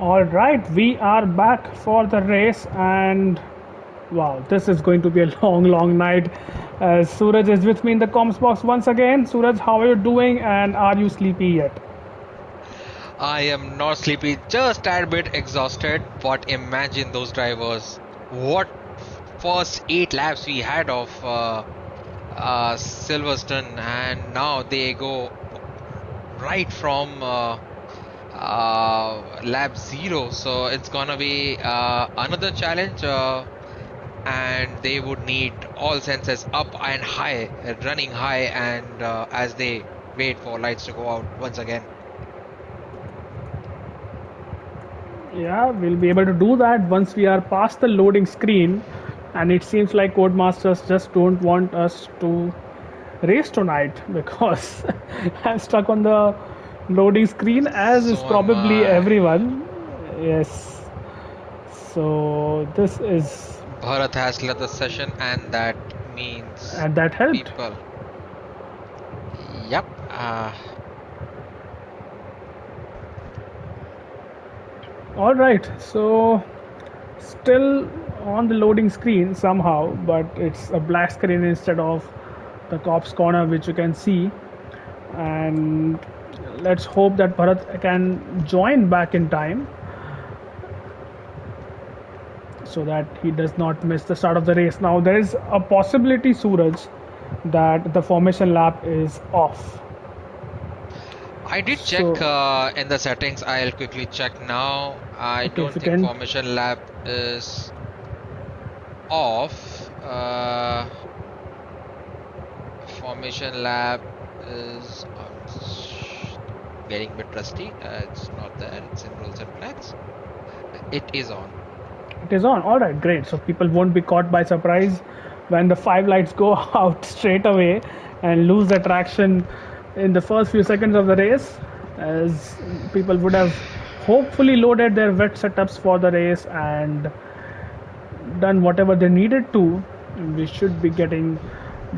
All right, we are back for the race, and wow, this is going to be a long night. Suraj is with me in the comms box once again. Suraj, how are you doing, and are you sleepy yet? I am not sleepy, just a bit exhausted, but imagine those drivers. What first 8 laps we had of Silverstone, and now they go right from lap 0. So it's gonna be another challenge, and they would need all senses up and high, running high, and as they wait for lights to go out once again. Yeah, we'll be able to do that once we are past the loading screen, and it seems like Codemasters just don't want us to race tonight because I'm stuck on the loading screen, as is So am probably I. everyone. Yes, so this is, Bharat has led the session, and that means and that helped. people. Yep. All right, so still on the loading screen somehow, but it's a black screen instead of the cops corner, which you can see. And let's hope that Bharat can join back in time so that he does not miss the start of the race. Now there is a possibility, Suraj, that the formation lap is off. I did check So in the settings. I'll quickly check now. I okay, if don't you think can. formation lap is off. Formation lap is getting a bit rusty. It's not there. It's in rules and flags. It is on. It is on. All right, great. So people won't be caught by surprise when the five lights go out straight away and lose the traction in the first few seconds of the race, as people would have hopefully loaded their wet setups for the race and done whatever they needed to. We should be getting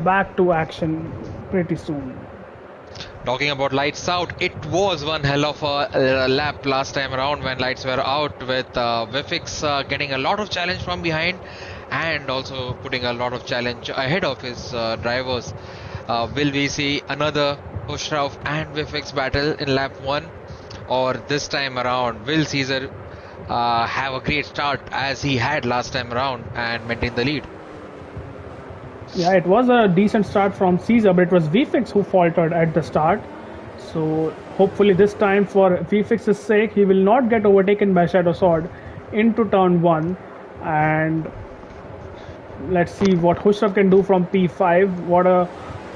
back to action pretty soon. Talking about lights out, it was one hell of a lap last time around when lights were out, with Vifix getting a lot of challenge from behind and also putting a lot of challenge ahead of his drivers. Will we see another Hushraf and Vifix battle in lap 1? Or this time around, will Caesar have a great start as he had last time around and maintain the lead? Yeah, it was a decent start from Caesar, but it was VFix who faltered at the start. So hopefully this time, for VFix's sake, he will not get overtaken by Shadow Sword into turn 1. And let's see what Hushraf can do from P5. What a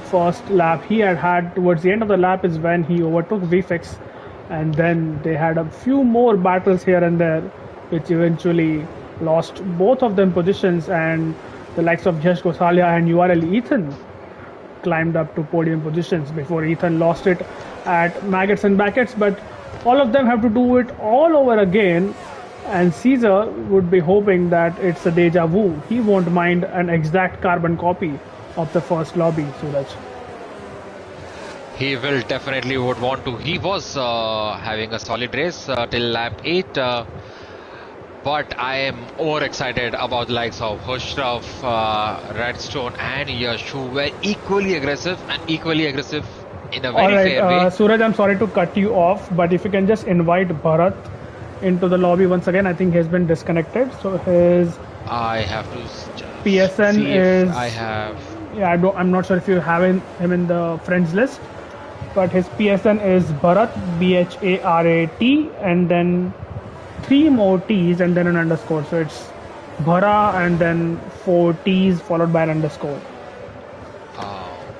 first lap he had. Towards the end of the lap is when he overtook VFix, and then they had a few more battles here and there, which eventually lost both of them positions, and the likes of Yash Gosalia and URL Ethan climbed up to podium positions before Ethan lost it at Maggots and Brackets. But all of them have to do it all over again, and Caesar would be hoping that it's a deja vu. He won't mind an exact carbon copy of the first lobby, Suraj. He will definitely would want to. He was having a solid race till lap 8. But I am overexcited about the likes of Hushraf, Redstone, and Yash, who were equally aggressive in a very fair way. Suraj, I'm sorry to cut you off, but if you can just invite Bharat into the lobby once again. I think he's been disconnected, so his I have to just PSN see is. if I have. Yeah, I'm not sure if you have him in the friends list, but his PSN is Bharat, BHARAT, and then 3 more T's and then an underscore. So it's Bhara and then 4 T's followed by an underscore.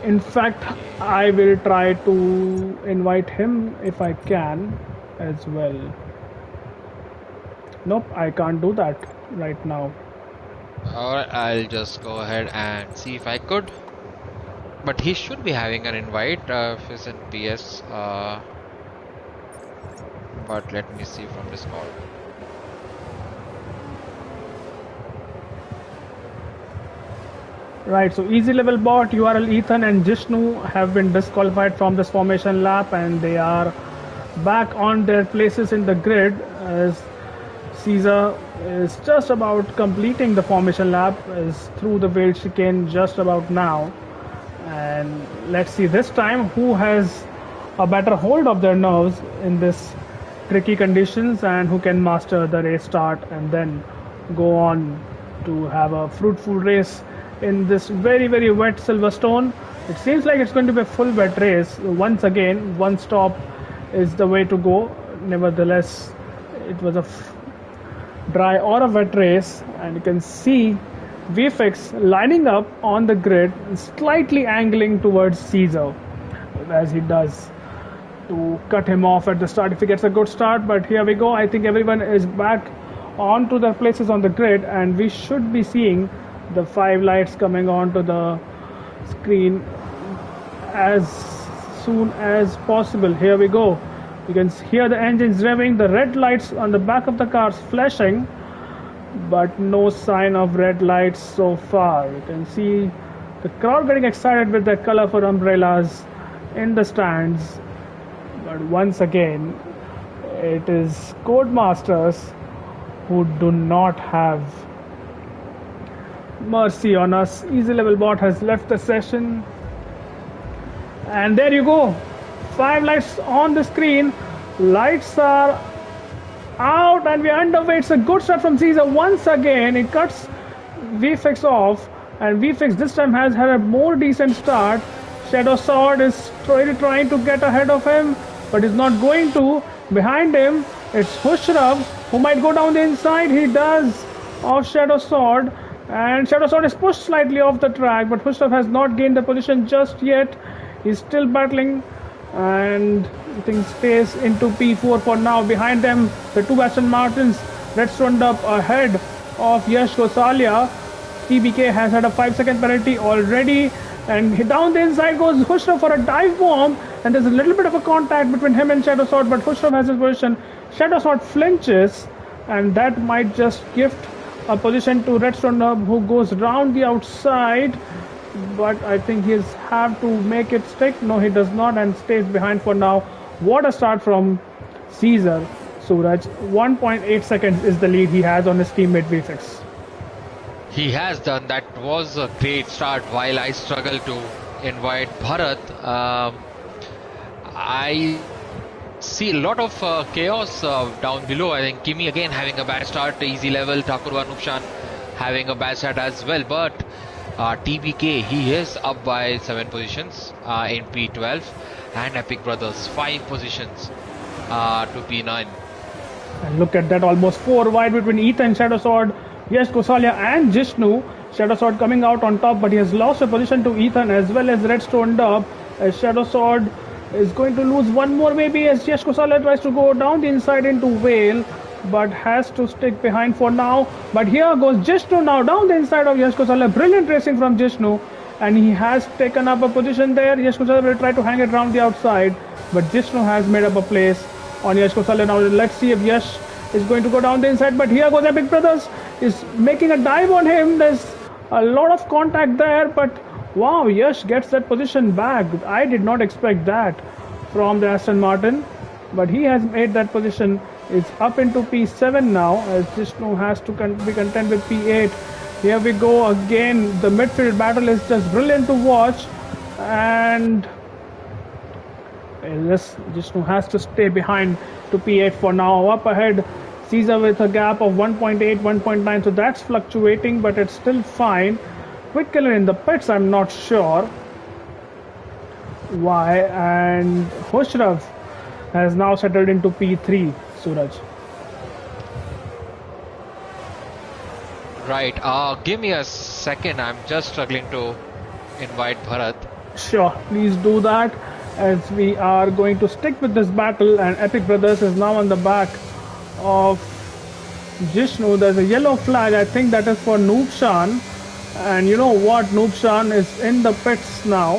In fact, I will try to invite him if I can as well. Nope, I can't do that right now. Alright, I'll just go ahead and see if I could. But he should be having an invite if he's in PS. But let me see from Discord. Right, so easy level bot, URL Ethan and Jishnu have been disqualified from this formation lap, and they are back on their places in the grid as Caesar is just about completing the formation lap, is through the wheel chicane just about now. And let's see this time who has a better hold of their nerves in this tricky conditions and who can master the race start and then go on to have a fruitful race in this very wet Silverstone. It seems like it's going to be a full wet race. Once again, one stop is the way to go. Nevertheless, it was a dry or a wet race, and you can see VFX lining up on the grid, slightly angling towards Caesar as he does to cut him off at the start if he gets a good start. But here we go. I think everyone is back onto their places on the grid, and we should be seeing the 5 lights coming onto the screen as soon as possible. Here we go. You can hear the engines revving, the red lights on the back of the cars flashing, but no sign of red lights so far. You can see the crowd getting excited with their colorful umbrellas in the stands. But once again, it is Codemasters who do not have mercy on us. Easy Level Bot has left the session. And there you go. 5 lights on the screen. Lights are out and we're underway. It's a good start from Caesar. Once again, it cuts VFX off. And VFX this time has had a more decent start. Shadow Sword is really trying to get ahead of him, but is not going to. Behind him, it's Hushraf, who might go down the inside. He does, of Shadow Sword. And Shadow Sword is pushed slightly off the track, but Hushraf has not gained the position just yet. He's still battling, and I think stays into P4 for now. Behind them, the 2 Aston Martins. Red Stone up ahead of Yash Gosalia. TBK has had a 5-second penalty already, and down the inside goes Hushraf for a dive bomb, and there's a little bit of a contact between him and Shadow Sword, but Hushraf has his position. Shadow Sword flinches, and that might just gift a position to Redstone, who goes round the outside, but I think he's have to make it stick. No, he does not, and stays behind for now. What a start from Caesar. Suraj, 1.8 seconds is the lead he has on his teammate VFX. He has done. That was a great start. While I struggle to invite Bharat, I see a lot of chaos down below. I think Kimi again having a bad start, easy level, Thakurwa Nupshan having a bad start as well, but TBK, he is up by 7 positions in P12, and Epic Brothers 5 positions to P9. And look at that, almost 4 wide between Ethan, Shadow Sword, Yash Gosalia and Jishnu. Shadow Sword coming out on top, but he has lost a position to Ethan as well as Redstone Dub, as Shadow Sword is going to lose one more maybe as Yash Gosalia tries to go down the inside into Vale, but has to stick behind for now. But here goes Jishnu now down the inside of Yash Gosalia. Brilliant racing from Jishnu, and he has taken up a position there. Yash Gosalia will try to hang it around the outside, but Jishnu has made up a place on Yash Gosalia. Now let's see if Yash is going to go down the inside, but here goes Epic Brothers, is making a dive on him. There's a lot of contact there, but wow, Yash gets that position back. I did not expect that from the Aston Martin, but he has made that position. It's up into P7 now, as Jishnu has to be content with P8. Here we go again. The midfield battle is just brilliant to watch, and yes, Jishnu has to stay behind to P8 for now. Up ahead, Caesar with a gap of 1.8, 1.9, so that's fluctuating, but it's still fine. Quick killer in the pits, I'm not sure why, and Hushraf has now settled into P3, Suraj. Right, give me a second, I'm just struggling to invite Bharat. Sure, please do that, as we are going to stick with this battle, and Epic Brothers is now on the back of Jishnu. There's a yellow flag, I think that is for Noobshan, and you know what, Noobshan is in the pits now.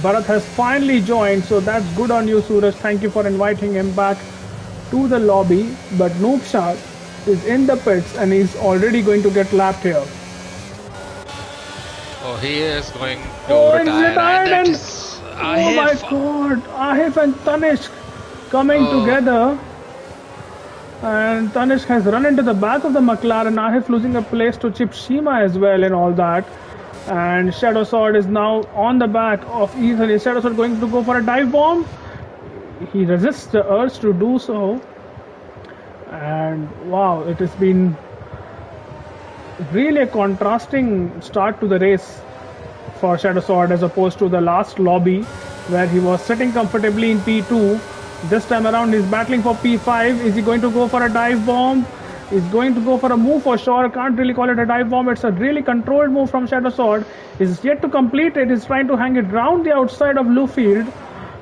Bharat has finally joined, so that's good on you, Suraj. Thank you for inviting him back to the lobby, but Noobshan is in the pits and he's already going to get lapped here. Oh, he is going to retire, and oh my god, Ahif and Tanishq coming together. And Tanishq has run into the back of the McLaren. Ahif losing a place to Chip Shima as well and all that. And Shadow Sword is now on the back of Ethan. Is Shadow Sword going to go for a dive bomb? He resists the urge to do so. And wow, it has been really a contrasting start to the race for Shadow Sword as opposed to the last lobby where he was sitting comfortably in P2. This time around he's battling for P5. Is he going to go for a dive bomb? He's going to go for a move for sure. Can't really call it a dive bomb. It's a really controlled move from Shadow Sword. He's yet to complete it. He's trying to hang it round the outside of Bluefield.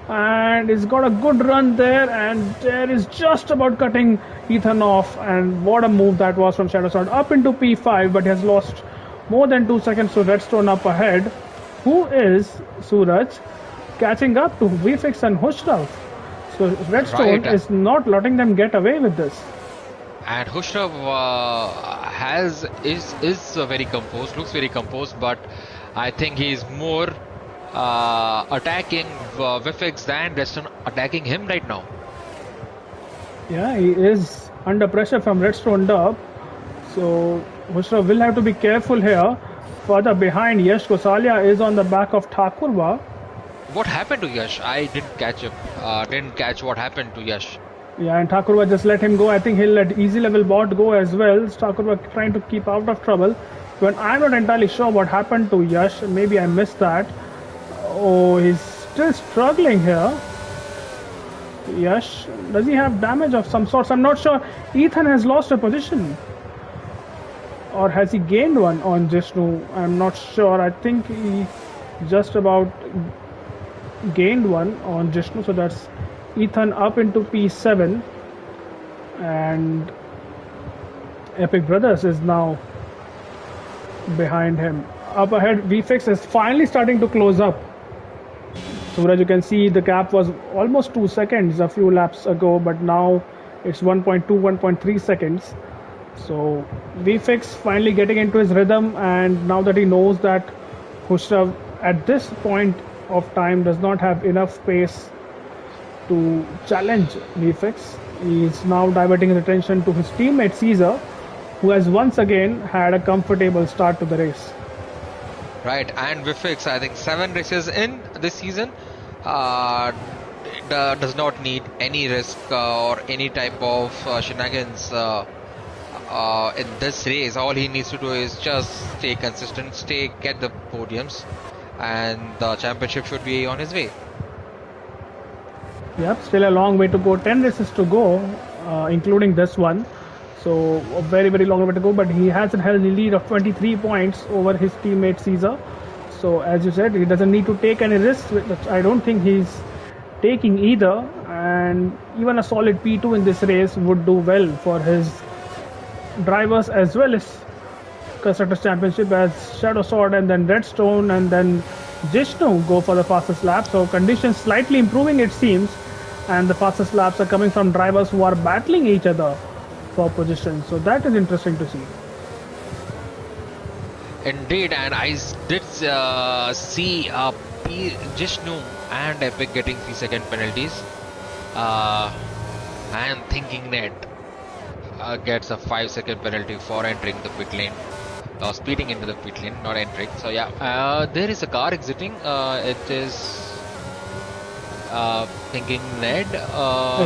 And he's got a good run there. And there is just about cutting Ethan off. And what a move that was from Shadow Sword. Up into P5, but he has lost more than 2 seconds to Redstone up ahead. Who is Suraj catching up to VFX and Hushrav? So Redstone is not letting them get away with this. And Hushrav is very composed, looks very composed, but I think he's more attacking VFX than Redstone attacking him right now. Yeah, he is under pressure from Redstone Dub. So Hushrav will have to be careful here. Further behind, Yash Kosalia is on the back of Thakurba. What happened to Yash? I didn't catch what happened to Yash. Yeah, and Thakurba just let him go. I think he'll let easy level bot go as well. Thakurba trying to keep out of trouble. But I'm not entirely sure what happened to Yash. Maybe I missed that. Oh, he's still struggling here. Yash, does he have damage of some sorts? I'm not sure. Ethan has lost a position. Or has he gained one on Jishnu? I'm not sure. I think he just about gained one on Jishnu. So that's Ethan up into P7. And Epic Brothers is now behind him. Up ahead, VFX is finally starting to close up. So as you can see, the gap was almost 2 seconds a few laps ago, but now it's 1.2, 1.3 seconds. So VFX finally getting into his rhythm, and now that he knows that Hushrav at this point of time does not have enough pace to challenge VFX, he's now diverting his attention to his teammate Caesar, who has once again had a comfortable start to the race. Right, and VFX, I think 7 races in this season, does not need any risk or any type of shenanigans in this race. All he needs to do is just stay consistent, get the podiums, and the championship should be on his way. Yep, still a long way to go. 10 races to go, including this one. So a very, very long way to go. But he has a healthy lead of 23 points over his teammate Caesar. So as you said, he doesn't need to take any risks. I don't think he's taking either. And even a solid P2 in this race would do well for his drivers as well as Constructors Championship, as Shadow Sword and then Redstone and then Jishnu go for the fastest lap. So conditions slightly improving, it seems, and the fastest laps are coming from drivers who are battling each other for position. So that is interesting to see. Indeed, and I did see Jishnu and Epic getting 3-second penalties. And Thinking Net gets a 5-second penalty for entering the pit lane. Speeding into the pit lane, not entering. So yeah, there is a car exiting. It is Thinking Ned.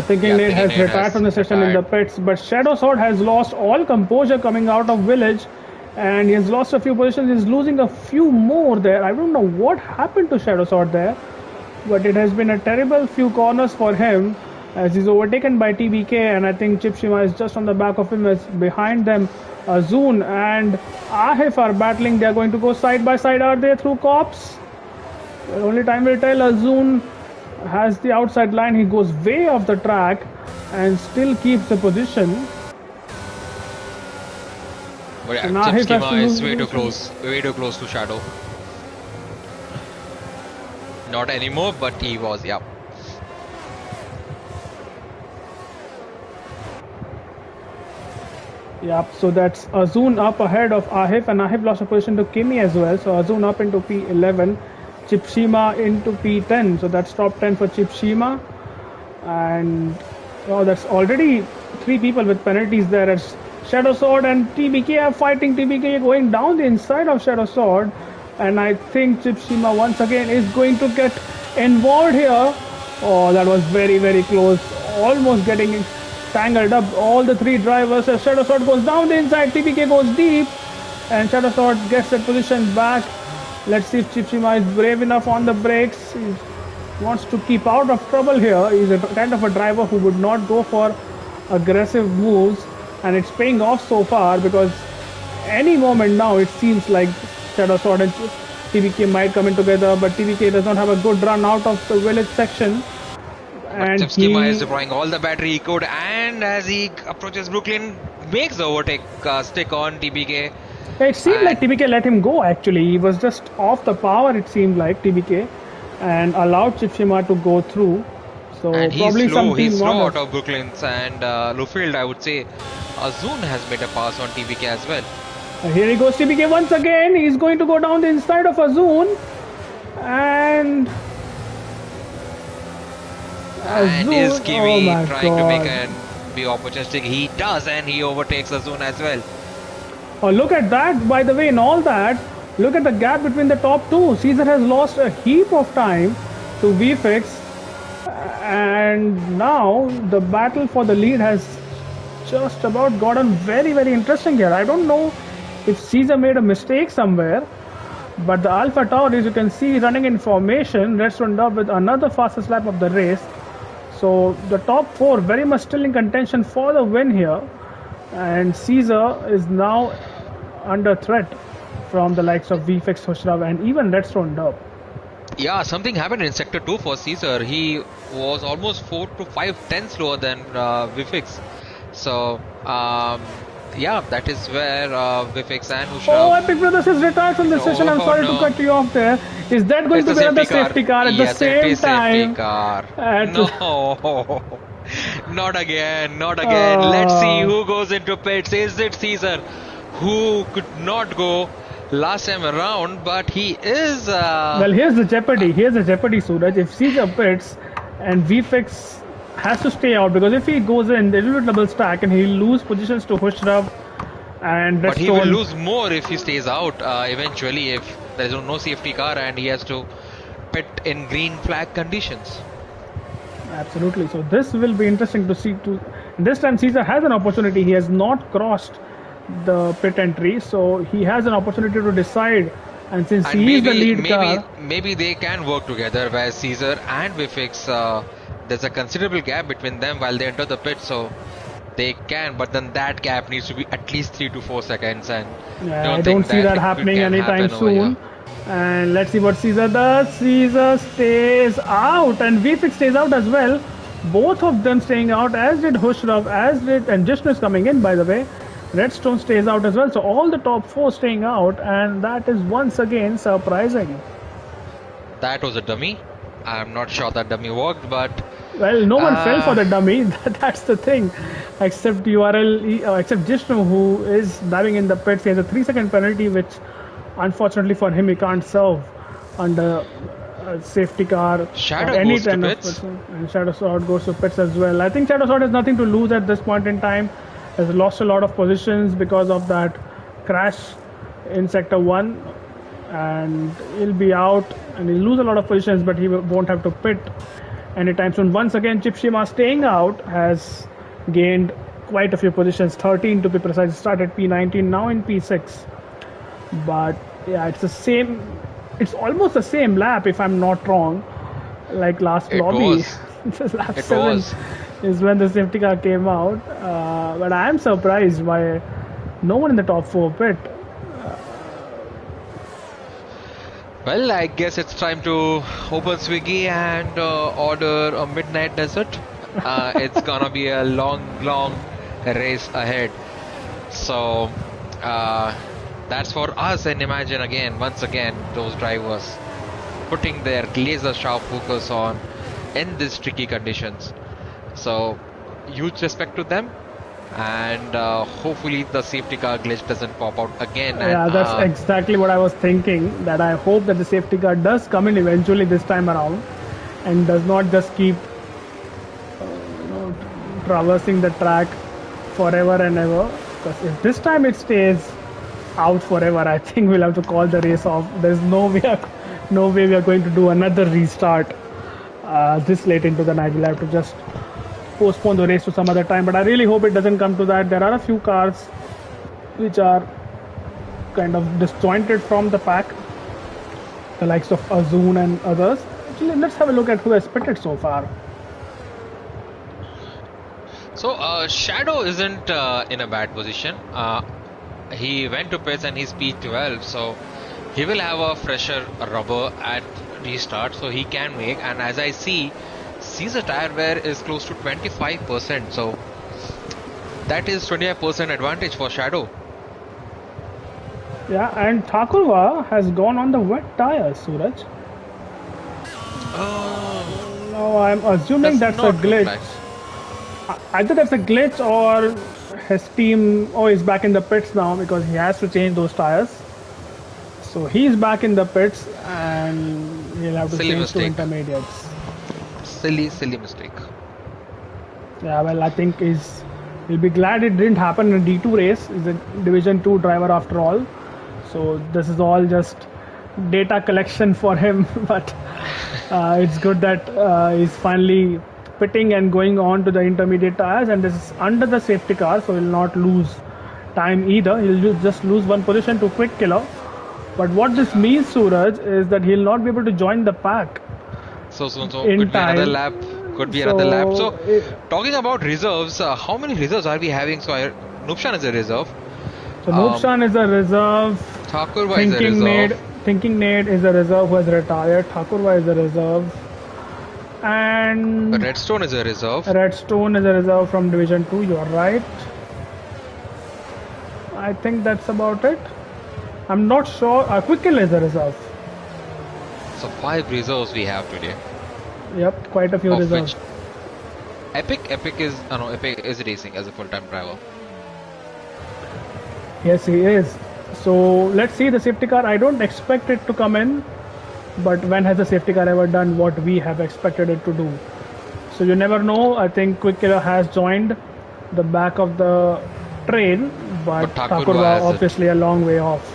Thinking Ned has retired from the session in the pits, but Shadow Sword has lost all composure coming out of Village, and he has lost a few positions. He's losing a few more there. I don't know what happened to Shadow Sword there, but it has been a terrible few corners for him as he's overtaken by TBK, and I think Chip Shima is just on the back of him. As behind them, Azun and Ahif are battling. They are going to go side by side. Are they through cops? Well, only time will tell. Azun has the outside line. He goes way off the track and still keeps the position. But yeah, Chip Shima is way too close to Shadow. Not anymore, but he was, yeah. Yep, so that's Azun up ahead of Ahif, and Ahif lost a position to Kimi as well. So Azun up into P11, Chip Shima into P10. So that's top 10 for Chip Shima. And oh, that's already three people with penalties there. It's Shadow Sword and TBK are fighting. TBK going down the inside of Shadow Sword, and I think Chipshima once again is going to get involved here. Oh, that was very, very close. Almost getting tangled up. All the three drivers. As Shadow Sword goes down the inside, TBK goes deep, and Shadow Sword gets that position back. Let's see if Chipshima is brave enough on the brakes. He wants to keep out of trouble here. He's a kind of a driver who would not go for aggressive moves, and it's paying off so far because any moment now it seems like Shadow Sword and TBK might come in together, but TBK does not have a good run out of the village section. And Chipshima is deploying all the battery he could, and as he approaches Brooklyn, makes the overtake stick on TBK. It seemed like TBK let him go actually. He was just off the power, it seemed like, TBK, and allowed Chipshima to go through. So and probably he's slow out of Brooklyn's, and Lufield, I would say, Azun has made a pass on TBK as well. Here he goes, TBK once again. He's going to go down the inside of Azun, and is Kiwi trying to make an be opportunistic? He does, and he overtakes Azun as well. Oh, look at that. By the way, in all that, look at the gap between the top two. Caesar has lost a heap of time to VFX, and now the battle for the lead has just about gotten very, very interesting here. I don't know if Caesar made a mistake somewhere, but the Alpha Tower, as you can see, running in formation, Redstone up with another fastest lap of the race. So the top four very much still in contention for the win here, and Caesar is now under threat from the likes of VFX, Hushrav, and even Redstone Dub. Yeah, something happened in Sector 2 for Caesar. He was almost 4 to 5 tenths slower than VFX. So, yeah, that is where VFX and Hushrav... Oh, Epic Brothers is retired from the session. I'm sorry to cut you off there. Is that going to be another safety car at the same time? No, not again, not again. Let's see who goes into pits. Is it Caesar, who could not go last time around, but he is... Well, here's the jeopardy. Here's the jeopardy, Suraj. If Caesar pits and VFX has to stay out, because if he goes in, there will be double stack and he'll lose positions to Hushrav and Redstone. But he will lose more if he stays out eventually, if there is no safety car and he has to pit in green flag conditions. Absolutely. So this will be interesting to see. This time Caesar has an opportunity. He has not crossed the pit entry, so he has an opportunity to decide. And since he is the lead car, maybe they can work together, where Caesar and VFX, there's a considerable gap between them while they enter the pit, so they can, but then that gap needs to be at least 3 to 4 seconds, and I don't see that happening anytime soon. And let's see what Caesar does. Caesar stays out, and VFX stays out as well. Both of them staying out, as did Hushrav, and Jishnu is coming in, by the way. Redstone stays out as well, so all the top four staying out, and that is once again surprising. That was a dummy. I'm not sure that dummy worked, but... Well, no one fell for the dummy, that's the thing. Except except Jishnu, who is diving in the pits. He has a 3-second penalty, which unfortunately for him, he can't serve under a safety car. Shadow goes to pits. And Shadow Sword goes to pits as well. I think Shadow Sword has nothing to lose at this point in time. Has lost a lot of positions because of that crash in Sector 1. And he'll be out and he'll lose a lot of positions, but he won't have to pit anytime soon. Once again, Chipshima staying out has gained quite a few positions, 13 to be precise. Started P19, now in P6. But yeah, it's almost the same lap, if I'm not wrong, like last lobby. Lap 7 is when the safety car came out. But I am surprised by no one in the top 4 pit. Well, I guess it's time to open Swiggy and order a midnight dessert. It's gonna be a long race ahead. So that's for us, and imagine once again, those drivers putting their laser sharp focus on in these tricky conditions. So huge respect to them, and hopefully the safety car glitch doesn't pop out again. Yeah, that's exactly what I was thinking, that I hope that the safety car does come in eventually this time around and does not just keep traversing the track forever and ever. Because if this time it stays out forever, I think we'll have to call the race off. There's no way we are going to do another restart this late into the night. We'll have to just postpone the race to some other time. But I really hope it doesn't come to that. There are a few cars which are kind of disjointed from the pack, the likes of Azun and others. Actually, let's have a look at who has pitted so far. So Shadow isn't in a bad position. He went to pits and he's P12, so he will have a fresher rubber at restart, so he can make. And as I see, Caesar tire wear is close to 25%, so that is 25% advantage for Shadow. Yeah, and Thakurva has gone on the wet tires, Suraj. Oh, No, I'm assuming that's a glitch. Either that's a glitch or his team. Oh, he's back in the pits now because he has to change those tires. So he's back in the pits and he'll have to change to intermediates. Silly mistake. Yeah, well, I think he'll be glad it didn't happen in a D2 race. He's a Division 2 driver after all. So this is all just data collection for him. But it's good that he's finally pitting and going on to the intermediate tires, and this is under the safety car, so he'll not lose time either. He'll just lose one position to Quick Killer. But what this means, Suraj, is that he'll not be able to join the pack. So could be another lap. Another lap. So talking about reserves, how many reserves are we having? So Nupshan is a reserve. So Nupshan is a reserve. Thakurva is a reserve. Thinking Nate is a reserve who has retired. Thakurva is a reserve. And Redstone is a reserve. Redstone is a reserve from Division 2, you are right. I think that's about it. I'm not sure. Quickkill is a reserve. So 5 reserves we have today. Yep, quite a few reserves. Epic is racing as a full-time driver. Yes, he is. So let's see the safety car. I don't expect it to come in. But when has the safety car ever done what we have expected it to do? So you never know. I think Quick Killer has joined the back of the train, but Thakurva obviously a long way off.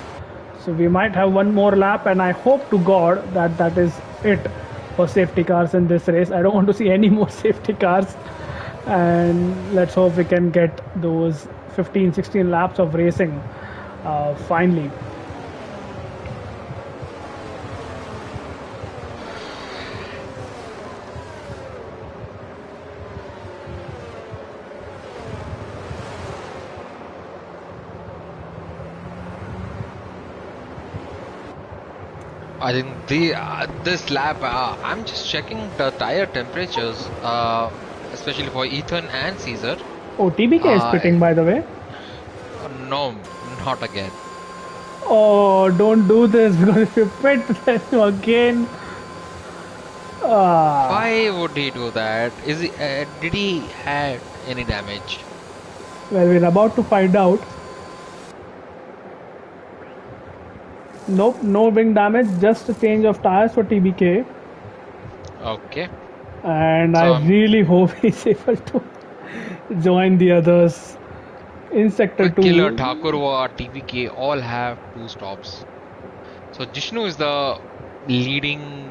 So we might have one more lap, and I hope to God that that is it for safety cars in this race. I don't want to see any more safety cars, and let's hope we can get those 15-16 laps of racing finally. I think this lap, I'm just checking the tire temperatures, especially for Ethan and Caesar. Oh, TBK is pitting, by the way. No, not again. Oh, don't do this, because if you pit, then you again. Why would he do that? Did he have any damage? Well, we're about to find out. Nope, no wing damage, just a change of tires for TBK. Okay. And I really hope he's able to join the others in Sector 2. Killer, Thakurva, TBK all have 2 stops. So Jishnu is the leading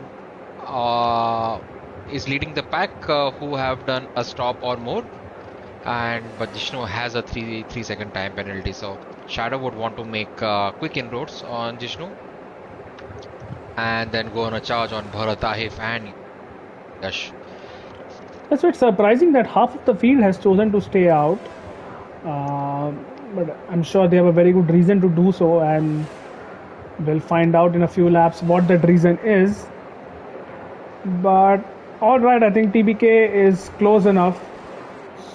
the pack who have done a stop or more. But Jishnu has a 3-second time penalty, so Shadow would want to make quick inroads on Jishnu and then go on a charge on Bharat, Ahif and Yash. That's why it's surprising that half of the field has chosen to stay out, but I'm sure they have a very good reason to do so, and we'll find out in a few laps what that reason is. But alright, I think TBK is close enough.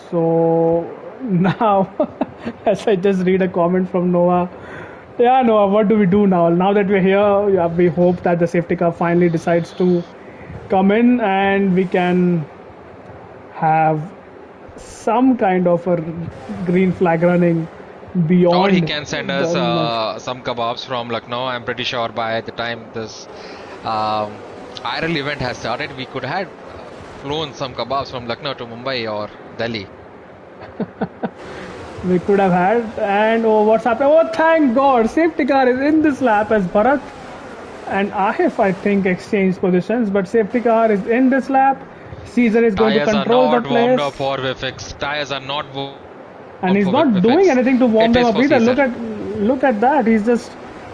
So now, as I just read a comment from Noah, yeah, Noah, what do we do now? Now that we're here, yeah, we hope that the safety car finally decides to come in and we can have some kind of a green flag running beyond. Or he can send us some kebabs from Lucknow. I'm pretty sure by the time this IRL event has started, we could have flown some kebabs from Lucknow to Mumbai or Delhi. We could have had. And oh, what's happened? Oh, thank God! Safety car is in this lap as Bharat and Ahif, I think, exchange positions. But safety car is in this lap. Caesar is going to Tires are control the not warmed up place. for Vifix. Tires are not warmed for And he's Vifix. not doing anything to It warm is them for up either. Caesar. Look at that. He's just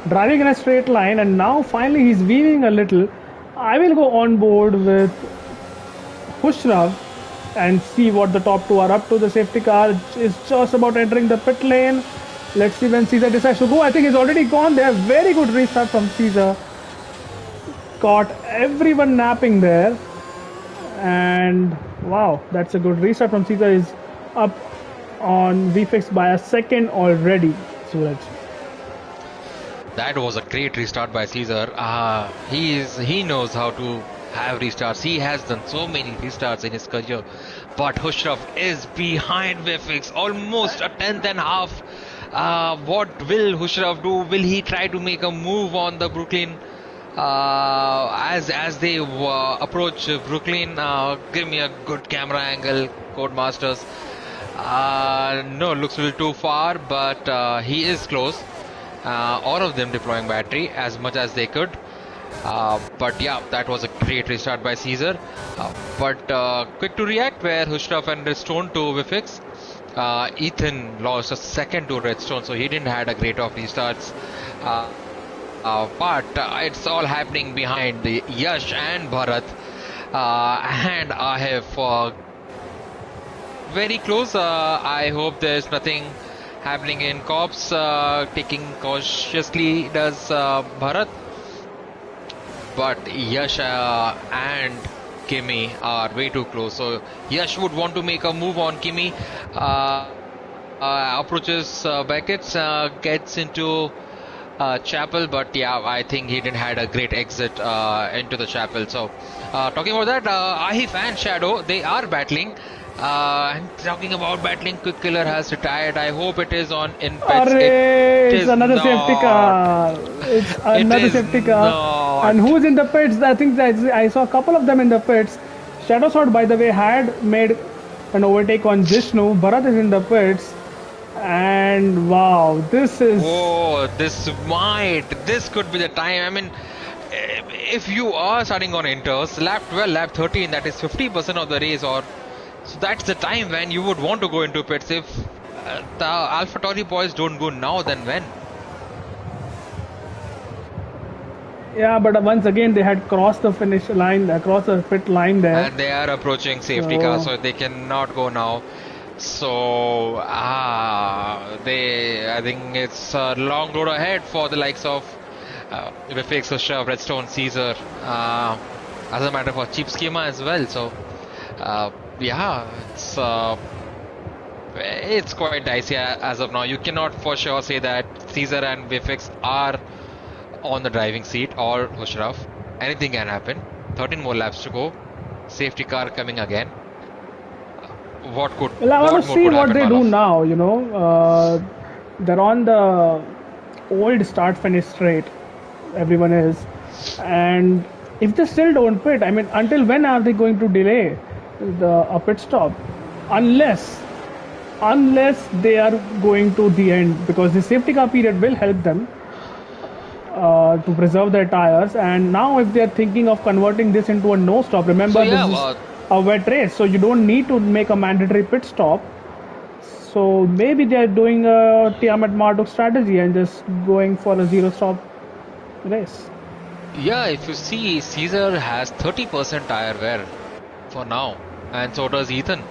driving in a straight line, and now finally he's weaving a little. I will go on board with Hushrav and see what the top two are up to. The safety car is just about entering the pit lane. Let's see when Caesar decides to go. I think he's already gone there. Very good restart from Caesar. Caught everyone napping there. And wow, that's a good restart from Caesar. Is up on VFix by a second already, Suraj. That was a great restart by Caesar. He knows how to have restarts. He has done so many restarts in his career. But Hushraf is behind Vifix, almost a tenth and a half. What will Hushraf do? Will he try to make a move on the Brooklyn? As they approach Brooklyn, give me a good camera angle, Codemasters. No, looks a little too far, but he is close. All of them deploying battery as much as they could. But yeah, that was a great restart by Caesar. But quick to react where Hushraf and Redstone to Vifix. Ethan lost a second to Redstone, so he didn't had a great of restarts. But it's all happening behind the Yash and Bharat. And I have very close. I hope there's nothing happening in cops. Taking cautiously does Bharat. But Yash and Kimi are way too close. So Yash would want to make a move on Kimi. Approaches Beckett, gets into chapel, but yeah, I think he didn't had a great exit into the chapel. So talking about that, Ahif and Shadow, they are battling. And talking about battling, Quick Killer has retired. I hope it is on in pets. It's another safety car. It's another safety car. Not. And who's in the pits? I think that I saw a couple of them in the pits. Shadow Sword, by the way, had made an overtake on Jishnu. Bharat is in the pits. And wow, this is. Oh, this could be the time. I mean, if you are starting on inters, lap 12, lap 13, that is 50% of the race, or so that's the time when you would want to go into pits. If the AlphaTauri boys don't go now, then when? Yeah, but once again they had crossed the finish line, across the pit line there. And they are approaching safety car, so they cannot go now. So, I think it's a long road ahead for the likes of Vifix, Hushraf, Redstone, Caesar. As a matter for cheap schema as well. So, yeah, it's quite dicey as of now. You cannot for sure say that Caesar and Vifix are on the driving seat or Hushraf. Anything can happen. 13 more laps to go. Safety car coming again. Well, I want to see what they do now. You know, they're on the old start-finish straight. Everyone is, and if they still don't pit, I mean, until when are they going to delay a pit stop? Unless they are going to the end, because the safety car period will help them to preserve their tires. And now, if they are thinking of converting this into a no stop, remember this is a wet race, so you don't need to make a mandatory pit stop. So maybe they are doing a Tiamat Marduk strategy and just going for a zero stop race. Yeah, if you see, Caesar has 30% tire wear for now, and so does Ethan.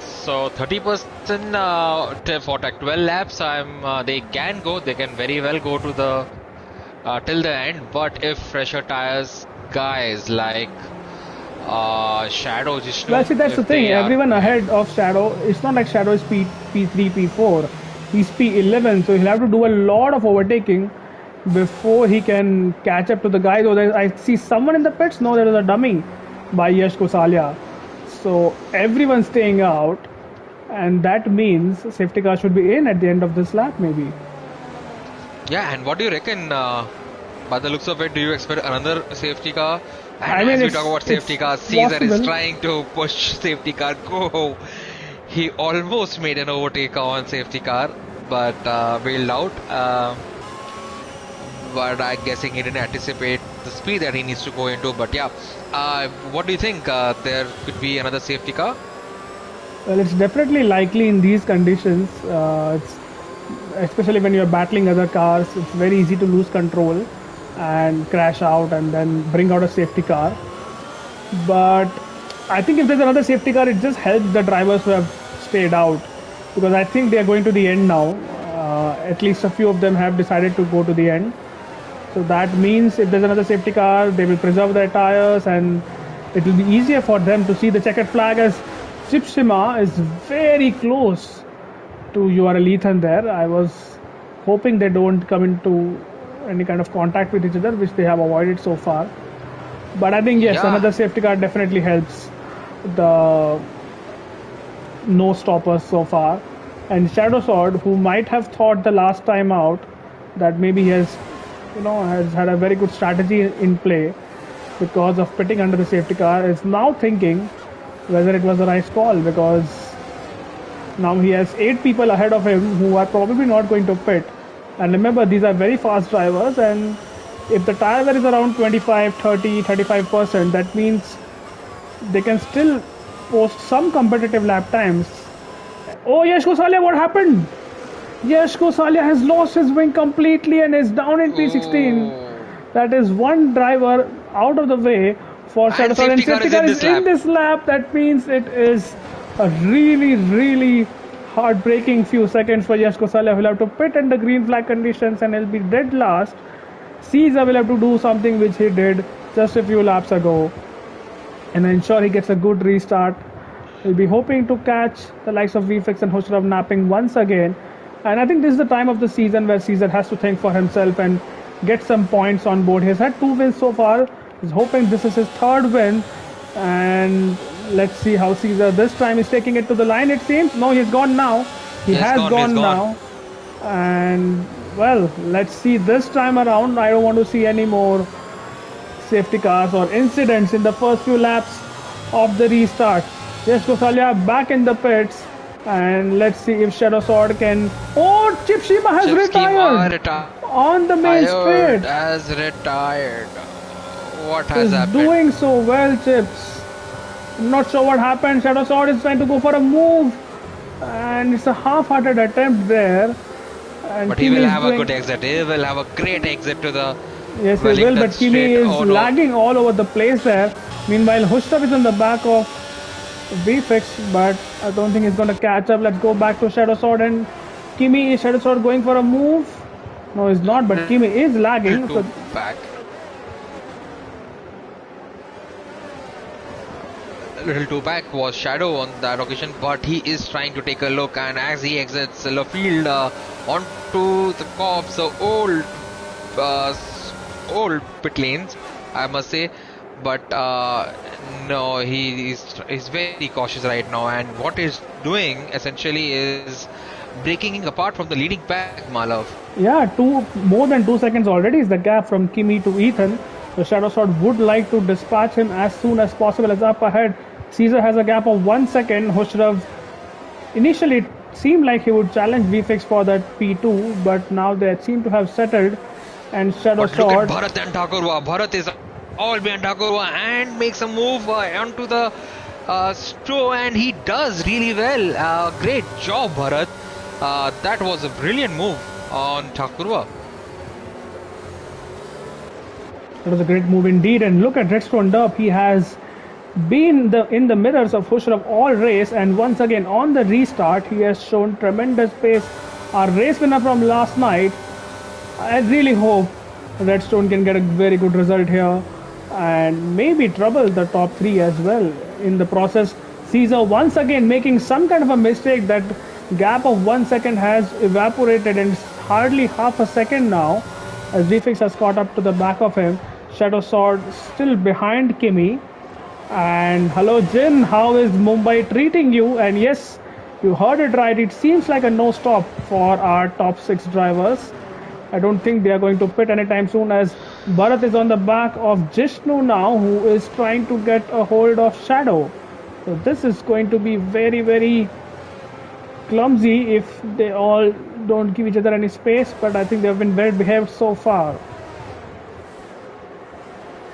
So 30% for 12 laps. They can very well go to the till the end. But if fresher tires, guys like Shadow, Jishnu. Well, see, that's the thing. Everyone ahead of Shadow. It's not like Shadow is P3, P4. He's P11, so he'll have to do a lot of overtaking before he can catch up to the guys. I see someone in the pits. No, there is a dummy by Yash Kosalia. So everyone's staying out, and that means safety car should be in at the end of this lap, maybe. Yeah, and what do you reckon? By the looks of it, do you expect another safety car? And I mean, as we talk about safety cars, Caesar possible. is trying to push safety car. Go! He almost made an overtake on safety car, but bailed out. But I'm guessing he didn't anticipate the speed that he needs to go into. But yeah, what do you think? There could be another safety car? Well, it's definitely likely in these conditions. It's especially when you're battling other cars. It's very easy to lose control and crash out, and then bring out a safety car. But I think if there's another safety car, it just helps the drivers who have stayed out, because I think they are going to the end now. At least a few of them have decided to go to the end. So that means if there's another safety car, they will preserve their tires, and it will be easier for them to see the checkered flag, as Chipshima is very close to URL Ethan there. I was hoping they don't come into any kind of contact with each other, which they have avoided so far. But I think yes, Yeah. another safety car definitely helps the no stoppers so far. And Shadow Sword, who might have thought the last time out that maybe he has had a very good strategy in play because of pitting under the safety car, is now thinking whether it was the right call, because now he has 8 people ahead of him who are probably not going to pit. And remember, these are very fast drivers, and if the tire wear is around 25, 30, 35%, that means they can still post some competitive lap times. Oh, Yash Gosalia, what happened? Yash Gosalia has lost his wing completely and is down in P16. Oh. That is one driver out of the way for Shadow And Sword. And safety car safety is car in is this in lap. this lap. That means it is a really, really heartbreaking few seconds for Yash Gosalia. He'll have to pit under green flag conditions and he'll be dead last. Caesar will have to do something which he did just a few laps ago and ensure he gets a good restart. We'll be hoping to catch the likes of VFX and Husrav napping once again. And I think this is the time of the season where Caesar has to think for himself and get some points on board. He's had 2 wins so far. He's hoping this is his 3rd win. And let's see how Caesar this time is taking it to the line, it seems. No, he's gone now. He has gone now. And well, let's see this time around. I don't want to see any more safety cars or incidents in the first few laps of the restart. Yes, Gosalia back in the pits, and let's see if Shadow Sword can. Oh, Chipshima has retired on the main straight. Has retired. What has Is happened? doing so well, Chips. I'm not sure what happened. Shadow Sword is trying to go for a move, and it's a half-hearted attempt there. And But he will have a good exit. He will have a great exit to the. Yes, he will, but Kimi is lagging all over the place there. Meanwhile, Hushtab is on the back of VFix, but I don't think he's going to catch up. Let's go back to Shadow Sword, and Kimi is Shadow Sword going for a move. No, he's not, but Kimi is lagging. So back. Little too back was Shadow on that occasion, but he is trying to take a look, and as he exits the field onto the cops, the old pit lanes, I must say. But no, he's very cautious right now, and what he's doing essentially is breaking apart from the leading pack, Malav. Yeah, more than 2 seconds already is the gap from Kimi to Ethan. The Shadow Sword would like to dispatch him as soon as possible. As up ahead, Caesar has a gap of 1 second. Hushrav initially it seemed like he would challenge VFX for that P2, but now they seem to have settled. And Shadow Sword. Look at Bharat and Thakurwa. Bharat is all behind Thakurwa and makes a move onto the Stro, and he does really well. Great job, Bharat. That was a brilliant move on Thakurwa. It was a great move indeed, and look at Redstone Dub. He has been in the mirrors of Hushrav all race, and once again on the restart he has shown tremendous pace. Our race winner from last night. I really hope Redstone can get a very good result here and maybe trouble the top 3 as well. In the process, Caesar once again making some kind of a mistake. That gap of 1 second has evaporated and it's hardly half a second now as VFX has caught up to the back of him. Shadow Sword still behind Kimi. And hello Jin, how is Mumbai treating you? And yes, you heard it right, it seems like a no stop for our top 6 drivers. I don't think they are going to pit anytime soon, as Bharat is on the back of Jishnu now, who is trying to get a hold of Shadow. So this is going to be very, very clumsy if they all don't give each other any space, but I think they've been well behaved so far.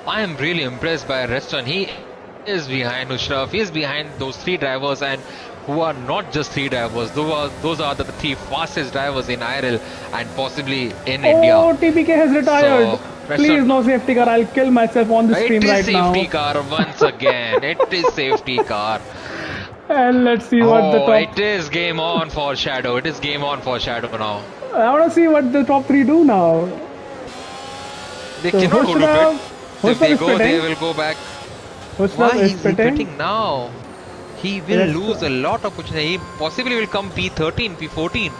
I am really impressed by Reston. He is behind Ushraf. He is behind those three drivers, and who are not just three drivers. Those are the three fastest drivers in IRL and possibly in India. Oh, TPK has retired. So Please, Reston, no safety car. I'll kill myself on the it stream is right safety now. car once again. It is safety car. And let's see what the Oh, top. it is game on for Shadow. It is game on for Shadow now. I want to see what the top three do now. They So cannot go to pit. If Hushrav they is go, they pitting. will go back. Hushrav Why is is he pitting. pitting now? He will Let's lose a lot of opportunity. He possibly will come P13, P14.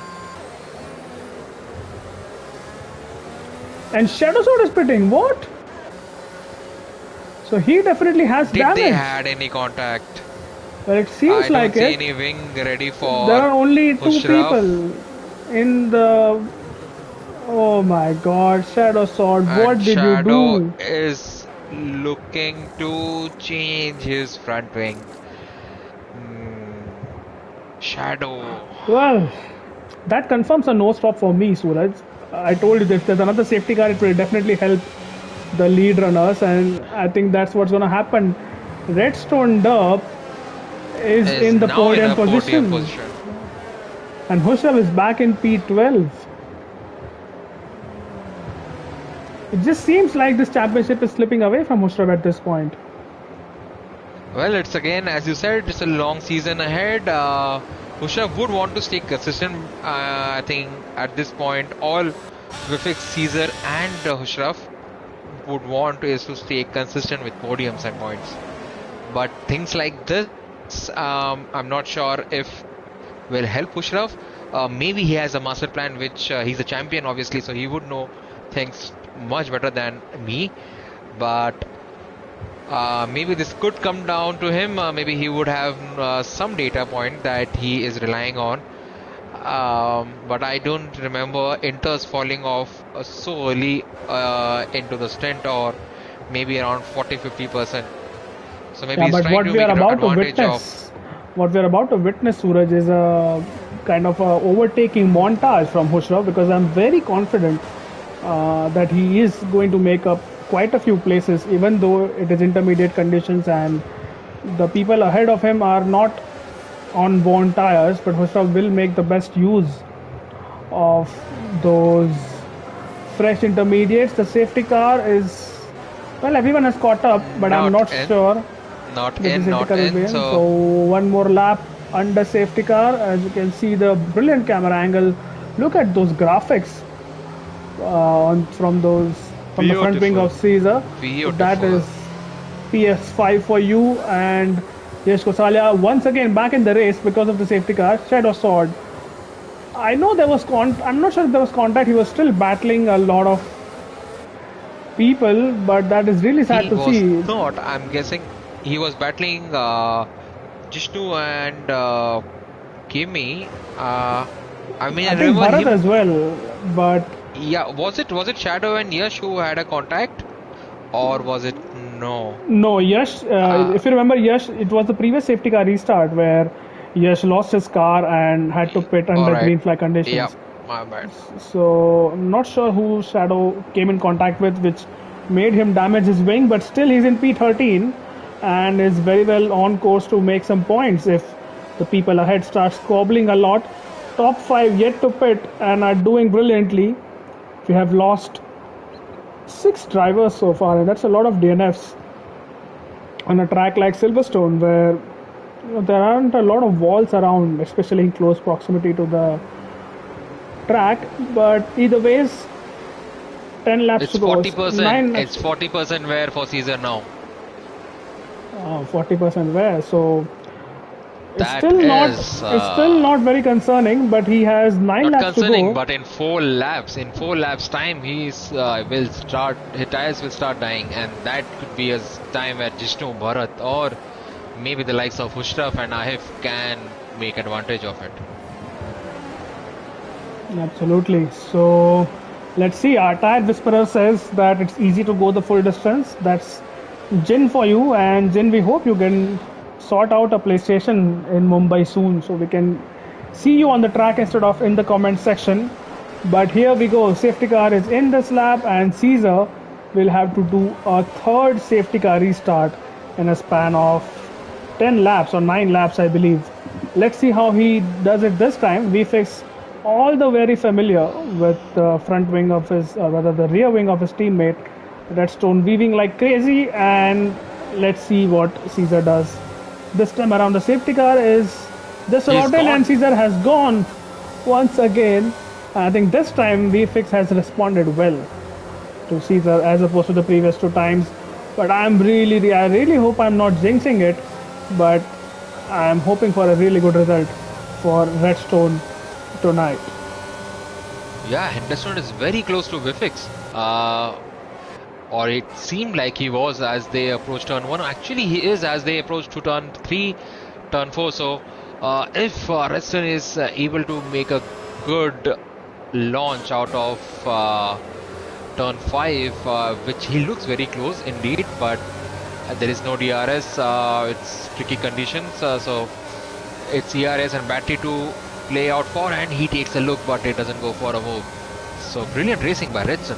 And Shadow Sword is pitting. What? So he definitely has Did damage. they had any contact? Well, it seems I like don't see it. any wing ready for There are only two Hushraf. people in the. Oh my God, Shadow Sword! What And did you Shadow do? is looking to change his front wing. Shadow. Well, that confirms a no stop for me, Suraj. I told you if there's another safety car, it will definitely help the lead runners, and I think that's what's going to happen. Redstone Derp is in the now in podium a podium position, position. and Hushav is back in P12. It just seems like this championship is slipping away from Hushav at this point. Well, it's again, as you said, it's a long season ahead. Hushav would want to stay consistent. I think at this point, all Vifix, Caesar, and Hushraf would want is to stay consistent with podiums and points. But things like this, I'm not sure if will help Hushraf. Maybe he has a master plan, which he's a champion, obviously, so he would know things much better than me. But maybe this could come down to him. Maybe he would have some data point that he is relying on. But I don't remember Inters falling off so early into the stint, or maybe around 40-50%. So maybe he's But trying what to we make are an about to advantage witness, what we are about to witness, Suraj, is a kind of a overtaking montage from Husrav, because I'm very confident that he is going to make up quite a few places, even though it is intermediate conditions and the people ahead of him are not on worn tires. But Husrav will make the best use of those fresh intermediates. The safety car is, well, everyone has caught up, but I'm not sure. Not That the in, safety not car will be in. in. So one more lap under safety car. As you can see, the brilliant camera angle. Look at those graphics from the front wing of Caesar. That is PS5 for you. And Yash Kosalia once again back in the race because of the safety car. Shadow Sword. I know there was I'm not sure if there was contact. He was still battling a lot of people, but that is really sad to see. Not. I'm guessing he was battling Jishnu and Kimi. I mean, I think remember Bharat him as well, but yeah, was it Shadow and Yash who had a contact, or was it no? No, Yash. If you remember, Yash, it was the previous safety car restart where Yash lost his car and had to pit under green flag conditions. Yeah, my bad. So I'm not sure who Shadow came in contact with, which made him damage his wing, but still he's in P13 and is very well on course to make some points if the people ahead start squabbling a lot. Top 5 yet to pit and are doing brilliantly. We have lost 6 drivers so far, and that's a lot of DNFs on a track like Silverstone, where there aren't a lot of walls around, especially in close proximity to the track. But either ways, 10 laps it's to go. 40%. It's 40% wear for Caesar now. 40% wear. So it's That still not. is, It's still not very concerning. But he has 9 not laps to concerning, go. but in 4 laps time, his tires will start dying, and that could be a time where Jishnu, Bharat, or maybe the likes of Hushraf and Ahif can make advantage of it. Absolutely. So let's see. Our tire whisperer says that it's easy to go the full distance. That's Jin for you, and Jin, we hope you can sort out a PlayStation in Mumbai soon, so we can see you on the track instead of in the comment section. But here we go. Safety car is in this lap, and Caesar will have to do a third safety car restart in a span of 10 laps or 9 laps, I believe. Let's see how he does it this time. VFix all the very familiar with the front wing of his, or rather the rear wing of his teammate, Redstone, weaving like crazy, and let's see what Caesar does. This time around, the safety car is disrupted, and Caesar has gone once again. I think this time VFix has responded well to Caesar as opposed to the previous 2 times. But I really hope I'm not jinxing it, but I'm hoping for a really good result for Redstone tonight. Yeah, Henderson is very close to Vifix. Or it seemed like he was as they approached turn 1. Actually, he is as they approach to turn 3, turn 4. So, if Redstone is able to make a good launch out of turn 5, which he looks very close indeed, but there is no DRS. It's tricky conditions, so it's ERS and battery to play out for, and he takes a look, but it doesn't go for a move. So brilliant racing by Redson.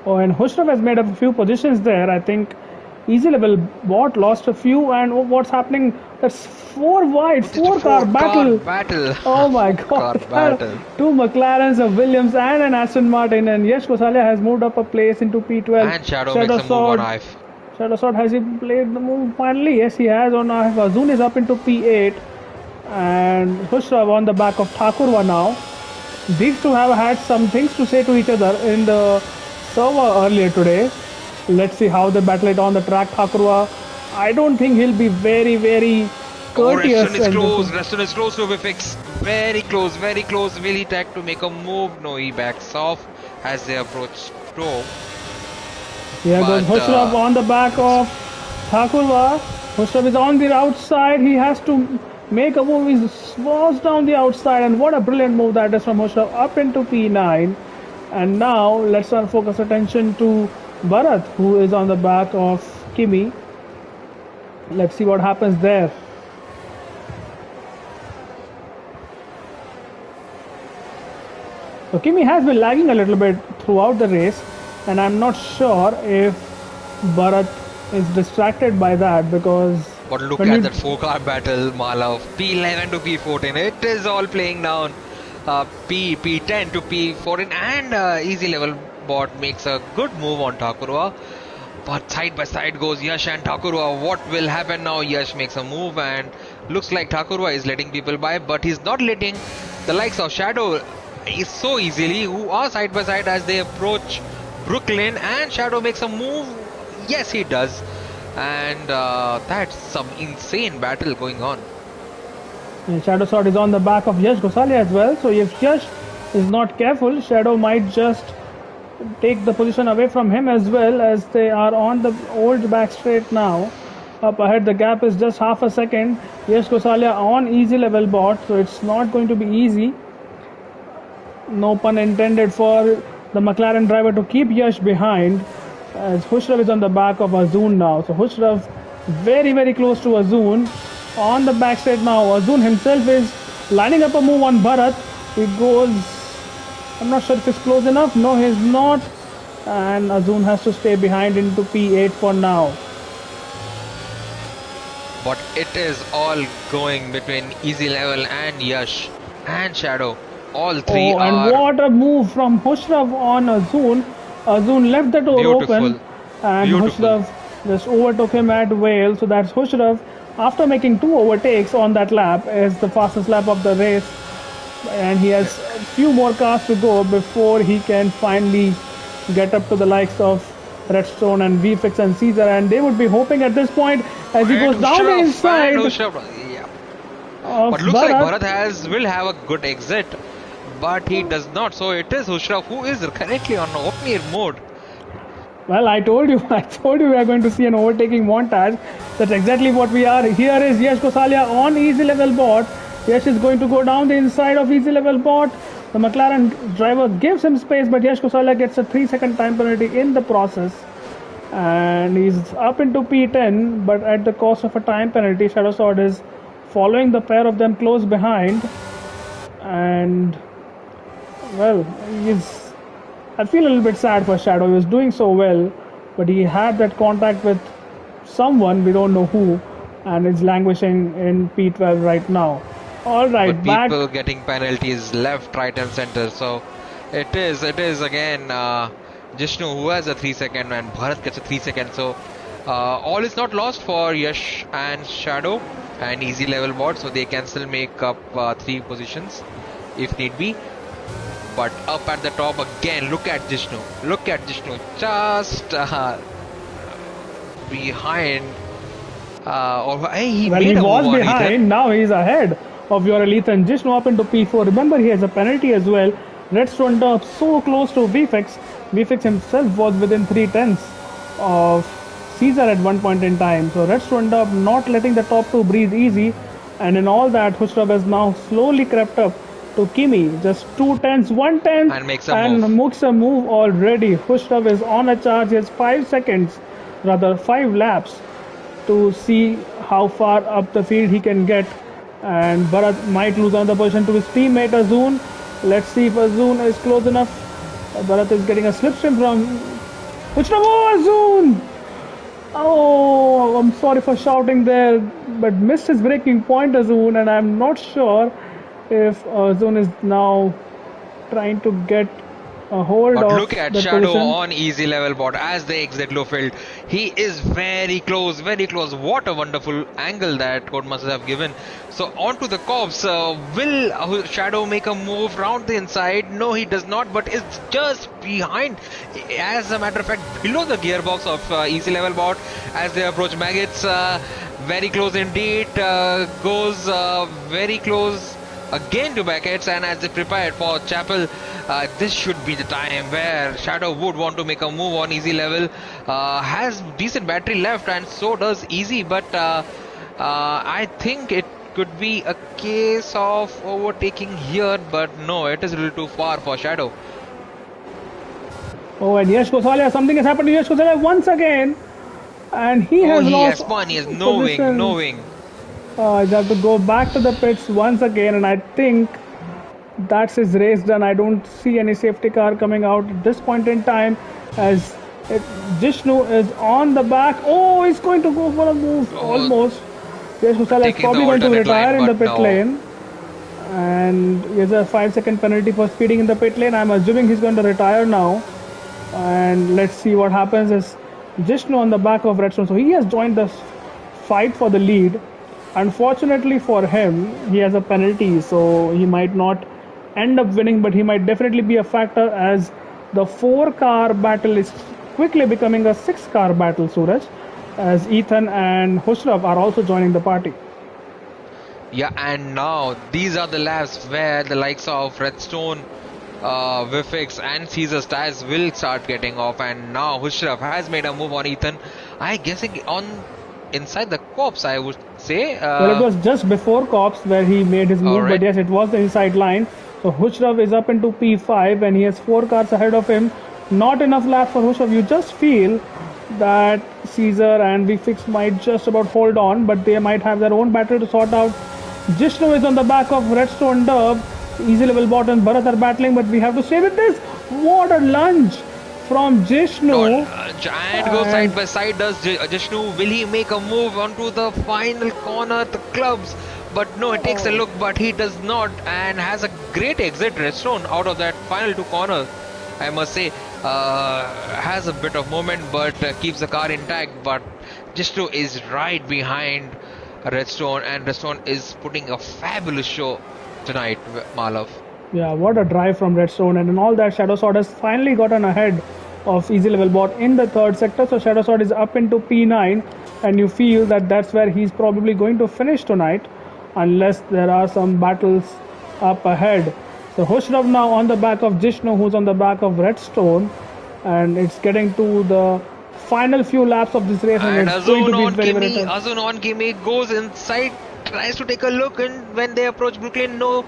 Oh, and Hushraf has made up a few positions there. I think easy level bot lost a few, and what's happening? That's 4 wide, 4-car battle. Oh my god. Battle. 2 McLarens, a Williams and an Aston Martin, and Yash Gosalia has moved up a place into P12. And Shadow makes a move on IF. Shadow Sword, has he played the move finally? Yes, he has on IF. Azun is up into P8, and Hushraf on the back of Thakurwa now. These two have had some things to say to each other in the server earlier today. Let's see how they battle it on the track. Thakurwa, I don't think he'll be very courteous. Reston is close to Vifix. Very close. Will he tag to make a move? No, he backs off as they approach Pro. Here goes Hushraf on the back of Thakurwa. Hushraf is on the outside. He has to make a move. He swerves down the outside, and what a brilliant move that is from Hushraf up into P9. And now let's focus attention to Bharat, who is on the back of Kimi. Let's see what happens there. So Kimi has been lagging a little bit throughout the race, and I'm not sure if Bharat is distracted by that, because... But look at that 4-car battle, Malav. P11 to P14. It is all playing down. P10 to P14, and easy level bot makes a good move on Thakurwa. But side by side goes Yash and Thakurwa. What will happen now? Yash makes a move, and looks like Thakurwa is letting people by, but he's not letting the likes of Shadow so easily, who are side by side as they approach Brooklyn, and Shadow makes a move. Yes, he does. And that's some insane battle going on. And Shadow Sword is on the back of Yash Gosalia as well. So if Yash is not careful, Shadow might just take the position away from him as well, as they are on the old back straight now. Up ahead, the gap is just half a second. Yash Gosalia on easy level bot, so it's not going to be easy. No pun intended for the McLaren driver to keep Yash behind, as Hushraf is on the back of Azun now. So Hushraf very close to Azun. On the back straight now, Azun himself is lining up a move on Bharat. He goes, I'm not sure if it's close enough. No, he's not. And Azun has to stay behind into P8 for now. But it is all going between easy level and Yash and Shadow. All three are... And what a move from Hushraf on Azun. Azun left the door open, and Hushraf just overtook him at Vale. So that's Hushraf, after making 2 overtakes on that lap, is the fastest lap of the race, and he has a few more cars to go before he can finally get up to the likes of Redstone and VFix and Caesar, and they would be hoping at this point, as he goes down the inside. But looks like Bharat will have a good exit, but he does not. So it is Hushraf who is currently on open air mode. Well, I told you we are going to see an overtaking montage. That's exactly what we are. Here is Yash Gosalia on easy level bot. Yash is going to go down the inside of easy level bot. The McLaren driver gives him space, but Yash Gosalia gets a 3-second time penalty in the process. And he's up into P10, but at the cost of a time penalty. Shadow Sword is following the pair of them close behind. And well, he's. I feel a little bit sad for Shadow. He was doing so well, but he had that contact with someone, we don't know who, and is languishing in P12 right now. All right, But back. people getting penalties left, right, and center. So it is again Jishnu who has a 3 second and Bharat gets a 3 second. So all is not lost for Yash and Shadow and easy level bot. So they can still make up 3 positions if need be. But up at the top again, look at Jishnu. Look at Jishnu just behind. Or hey, he Well, made he a was move on behind. Ethan. Now he's ahead of your Elite and Jishnu up into P4. Remember, he has a penalty as well. Redstone up so close to VFX. VFX himself was within 3/10 of Caesar at one point in time. So Redstone up not letting the top two breathe easy. And in all that, Hushrab has now slowly crept up to Kimi. Just 2/10, 1/10. And makes a move. Mooks a move already. Hushrab is on a charge. He has 5 seconds, rather 5 laps to see how far up the field he can get. And Bharat might lose another position to his teammate Azun. Let's see if Azun is close enough. Bharat is getting a slipstream from Azun! Oh, I'm sorry for shouting there, but missed his breaking point, Azun, and I'm not sure if Azun is now trying to get a hold But of look at the Shadow position. on easy level bot as they exit low field. He is very close, very close. What a wonderful angle that Codemasters have given. So on to the cops. Will Shadow make a move round the inside? No, he does not, but it's just behind. As a matter of fact, below the gearbox of easy level bot as they approach Maggots. Very close indeed. Goes very close again to Beckett, and as they prepare for Chapel, this should be the time where Shadow would want to make a move on easy level. Has decent battery left, and so does easy, but I think it could be a case of overtaking here, but no, it is a little too far for Shadow. Oh, and Yash Gosalia, something has happened to Yash Gosalia once again, and he has He has lost spun, he is knowing. I have to go back to the pits once again, and I think that's his race done. I don't see any safety car coming out at this point in time as Jishnu is on the back. Oh, he's going to go for a move almost. Yes, Husala is Taking the probably going to alternate retire line, in the but pit no. lane. And he has a 5-second penalty for speeding in the pit lane. I'm assuming he's going to retire now. And let's see what happens. Is Jishnu on the back of Redstone. So he has joined the fight for the lead. Unfortunately for him, he has a penalty, so he might not end up winning, but he might definitely be a factor as the 4-car battle is quickly becoming a 6-car battle, Suraj, as Ethan and Hushraf are also joining the party. Yeah, and now these are the laps where the likes of Redstone, Vifix and Caesar Stars will start getting off, and now Hushraf has made a move on Ethan. I guessing on inside the corpse, I would say. Well, it was just before Cops where he made his move, but yes, it was the inside line. So Hushraf is up into P5 and he has 4 cars ahead of him. Not enough laps for Hushraf. You just feel that Caesar and VFix might just about hold on, but they might have their own battle to sort out. Jishnu is on the back of Redstone Dub. Easy level bot and Bharat are battling, but we have to stay with this. What a lunge from Jishnu. And go side by side does Jishnu. Will he make a move onto the final corner, the clubs? But no, it takes a look, but he does not, and has a great exit Redstone out of that final 2 corners. I must say, has a bit of moment, but keeps the car intact. But Jishnu is right behind Redstone, and Redstone is putting a fabulous show tonight, Malav. Yeah, what a drive from Redstone, and in all that, Shadow Sword has finally gotten ahead of easy level bot in the 3rd sector. So Shadow Sword is up into P9, and you feel that that's where he's probably going to finish tonight, unless there are some battles up ahead. So Hushraf now on the back of Jishnu, who's on the back of Redstone, and it's getting to the final few laps of this race, and it's going to be very tough. Azun on Kimi goes inside, tries to take a look, and when they approach Brooklyn, no.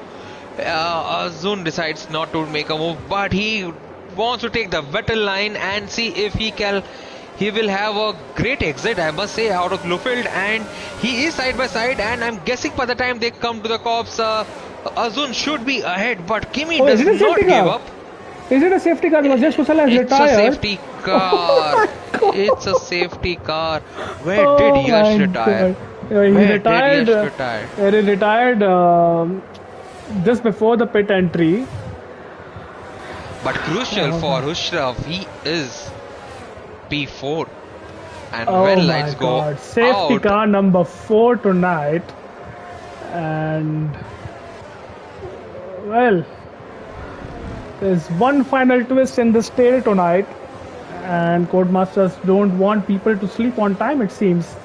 Azun decides not to make a move, but he wants to take the Vettel line and see if he can he will have a great exit, I must say, out of Bluefield, and he is side by side, and I'm guessing by the time they come to the cops, Azun should be ahead, but Kimi Oh, is does it a not safety give car? up. Is it a safety car? Because Yash Kusal has It's a retired. safety Oh car. my God. It's a safety car. Where did Oh Yash my retire? God. He Where did retired. Yash retire? He retired just before the pit entry. But crucial Oh for my, Hushraf, he is P4. And oh when my lights go God. Safety out, car number 4 tonight. And well, there's one final twist in this tale tonight. And Codemasters don't want people to sleep on time, it seems.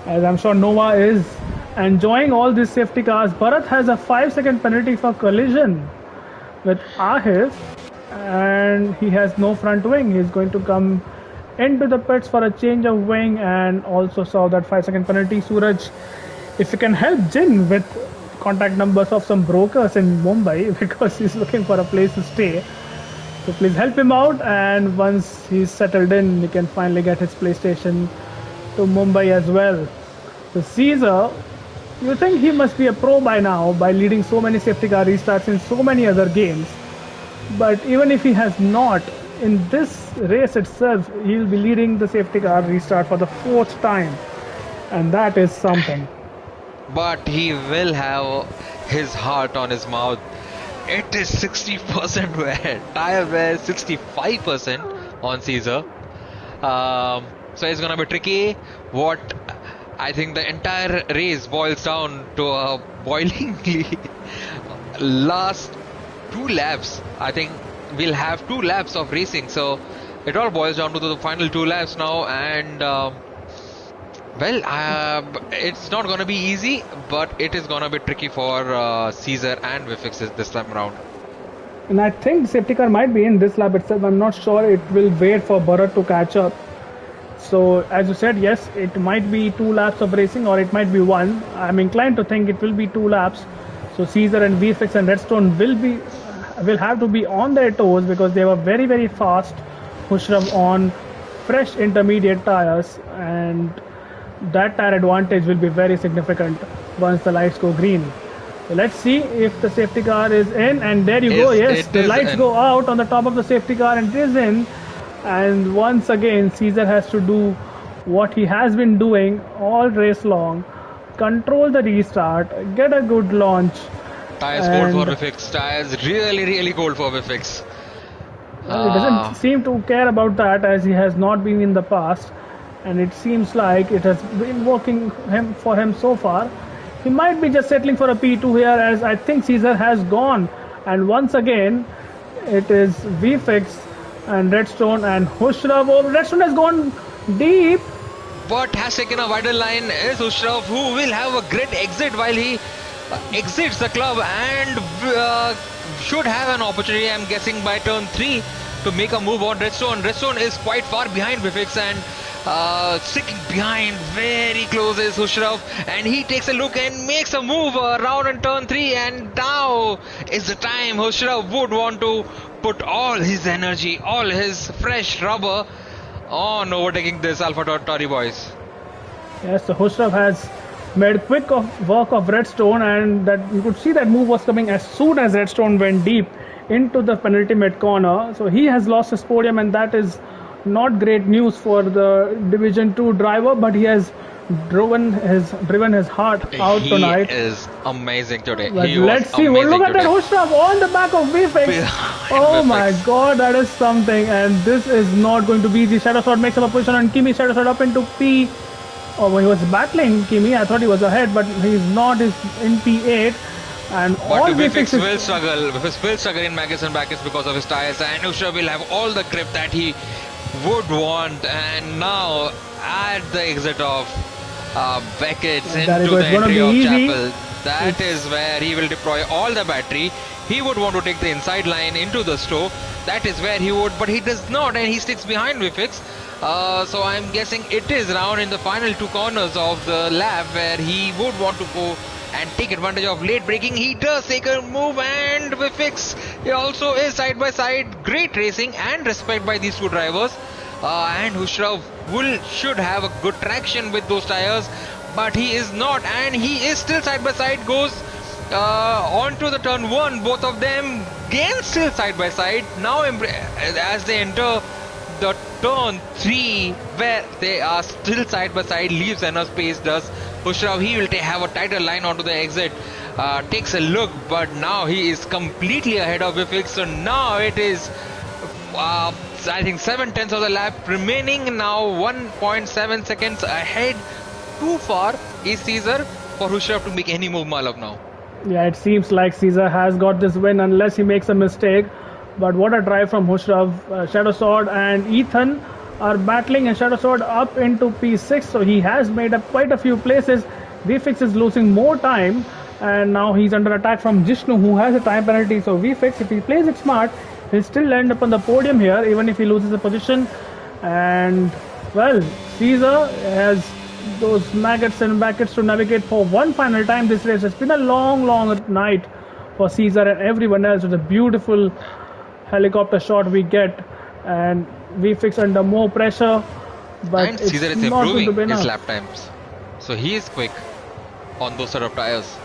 As I'm sure Nova is enjoying all these safety cars. Bharat has a 5-second penalty for collision with Ahif, and he has no front wing. He's going to come into the pits for a change of wing and also saw that 5-second penalty. Suraj, if you can help Jin with contact numbers of some brokers in Mumbai because he's looking for a place to stay. So please help him out, and once he's settled in, he can finally get his PlayStation to Mumbai as well. So Caesar, you think he must be a pro by now by leading so many safety car restarts in so many other games. But even if he has not, in this race itself, he'll be leading the safety car restart for the 4th time. And that is something. but he will have his heart on his mouth. It is 60% wear. Tire wear 65% on Caesar. So it's gonna be tricky. What I think the entire race boils down to a boilingly last 2 laps. I think we'll have 2 laps of racing. So it all boils down to the final 2 laps now, and it's not gonna be easy, but it is gonna be tricky for Caesar and Vifix this time around. And I think safety car might be in this lap itself. I'm not sure. It will wait for Bharat to catch up. So as you said, yes, it might be 2 laps of racing or it might be one. I'm inclined to think it will be 2 laps. So Caesar and VFX and Redstone will have to be on their toes because they were very, very fast. Hushraf on fresh intermediate tires, and that tire advantage will be very significant once the lights go green. So let's see if the safety car is in, and there you go. Yes, the lights go out on the top of the safety car and it is in. And once again, Caesar has to do what he has been doing all race long: control the restart, get a good launch. Tires cold for Vifix. Tires really cold for Vifix. Well, he doesn't seem to care about that as he has not been in the past, and it seems like it has been working for him so far. He might be just settling for a P2 here, as I think Caesar has gone, and once again it is VFix and Redstone and Hushraf. Oh, Redstone has gone deep, but has taken a wider line is Hushraf, who will have a great exit while he exits the club and should have an opportunity, I'm guessing, by turn 3 to make a move on Redstone. Redstone is quite far behind Vifix, and sticking behind very close is Hushraf, and he takes a look and makes a move around in turn 3, and now is the time Hushraf would want to put all his energy, all his fresh rubber on overtaking this Alpha Tauri boys. Yes, so Hushraf has made quick work of Redstone, and that you could see that move was coming as soon as Redstone went deep into the penultimate corner. So he has lost his podium, and that is not great news for the Division 2 driver, but he has driven his heart out tonight. He is amazing today. Let's see. Look at that Hushraf on the back of VFX. Oh my God, that is something. And this is not going to be easy. Shadow Sword makes up a position on Kimi. Shadow Sword up into P. Oh, when he was battling Kimi, I thought he was ahead, but he's not. He's in P8. And but VFX will struggle. VFX will struggle in Magnussen brackets because of his tires, and Hushraf will have all the grip that he would want. And now at the exit of Beckett into the entry of Chapel, that is where he will deploy all the battery. He would want to take the inside line into the stove. That is where he would, but he does not, and he sticks behind Vifix. So I'm guessing it is round in the final 2 corners of the lap where he would want to go and take advantage of late braking. He does take a move, and Vifix also is side by side. Great racing and respect by these 2 drivers. And Hushraf should have a good traction with those tires, but he is not, and he is still side by side. Goes onto the turn one. Both of them again still side by side. Now as they enter the turn three, where they are still side by side, leaves enough space. Does Hushrav? He will have a tighter line onto the exit. Takes a look, but now he is completely ahead of Vifix. So now it is, I think, 7/10 of the lap remaining. Now 1.7 seconds ahead. Too far is Caesar for Hushrav to make any move, Malav, now. Yeah, it seems like Caesar has got this win unless he makes a mistake. But what a drive from Hushrav. Shadow Sword and Ethan are battling, and Shadow Sword up into P6. So he has made up quite a few places. Vfix is losing more time, and now he's under attack from Jishnu, who has a time penalty. So Vfix, if he plays it smart, he'll still end up on the podium here, even if he loses the position. And well, Caesar has those maggots and brackets to navigate for one final time this race. It's been a long night for Caesar and everyone else. With a beautiful helicopter shot we get, and Vfix under more pressure, but And it's Caesar is not going to improving be his enough. lap times, so he is quick on those sort of tires.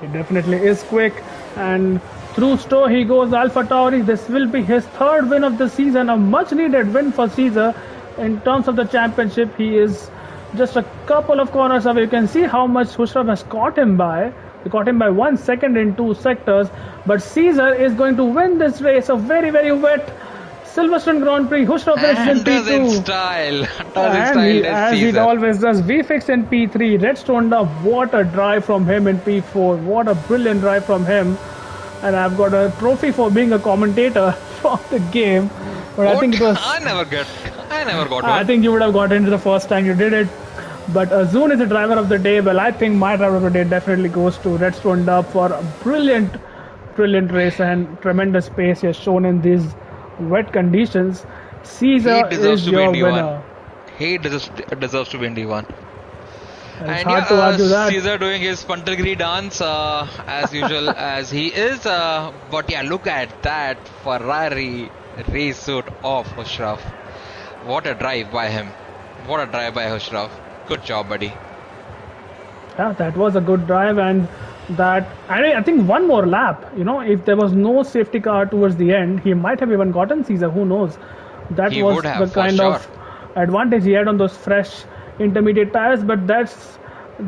It definitely is quick, and through Stowe he goes. Alpha Tauri. This will be his third win of the season, a much needed win for Caesar in terms of the championship. He is just a couple of corners away. You can see how much Hushrav has caught him by. He caught him by 1 second in two sectors, but Caesar is going to win this race. A very wet Silverstone Grand Prix. Hushrav finishes in And does in P2. style, And he, as he Caesar. always does, Vfix in P3, Redstone up. What a drive from him in P4. What a brilliant drive from him. And I've got a trophy for being a commentator for the game. But I think it was. I never got I one. think you would have got into the first time you did it. But Azun is the driver of the day. Well, I think my driver of the day definitely goes to Redstone Dub for a brilliant race and tremendous pace he has shown in these wet conditions. Caesar He deserves is to be your in D1. winner. He deserves to be in D1. It's And hard to argue that. Caesar doing his Puntergiri dance as usual as he is. But yeah, look at that Ferrari race suit of Hushrav. What a drive by him. What a drive by Hushrav. Good job, buddy. Yeah, that was a good drive, and that I think one more lap. You know, if there was no safety car towards the end, he might have even gotten Caesar. Who knows? That He was would have, the for kind sure. of advantage he had on those fresh intermediate tires. But that's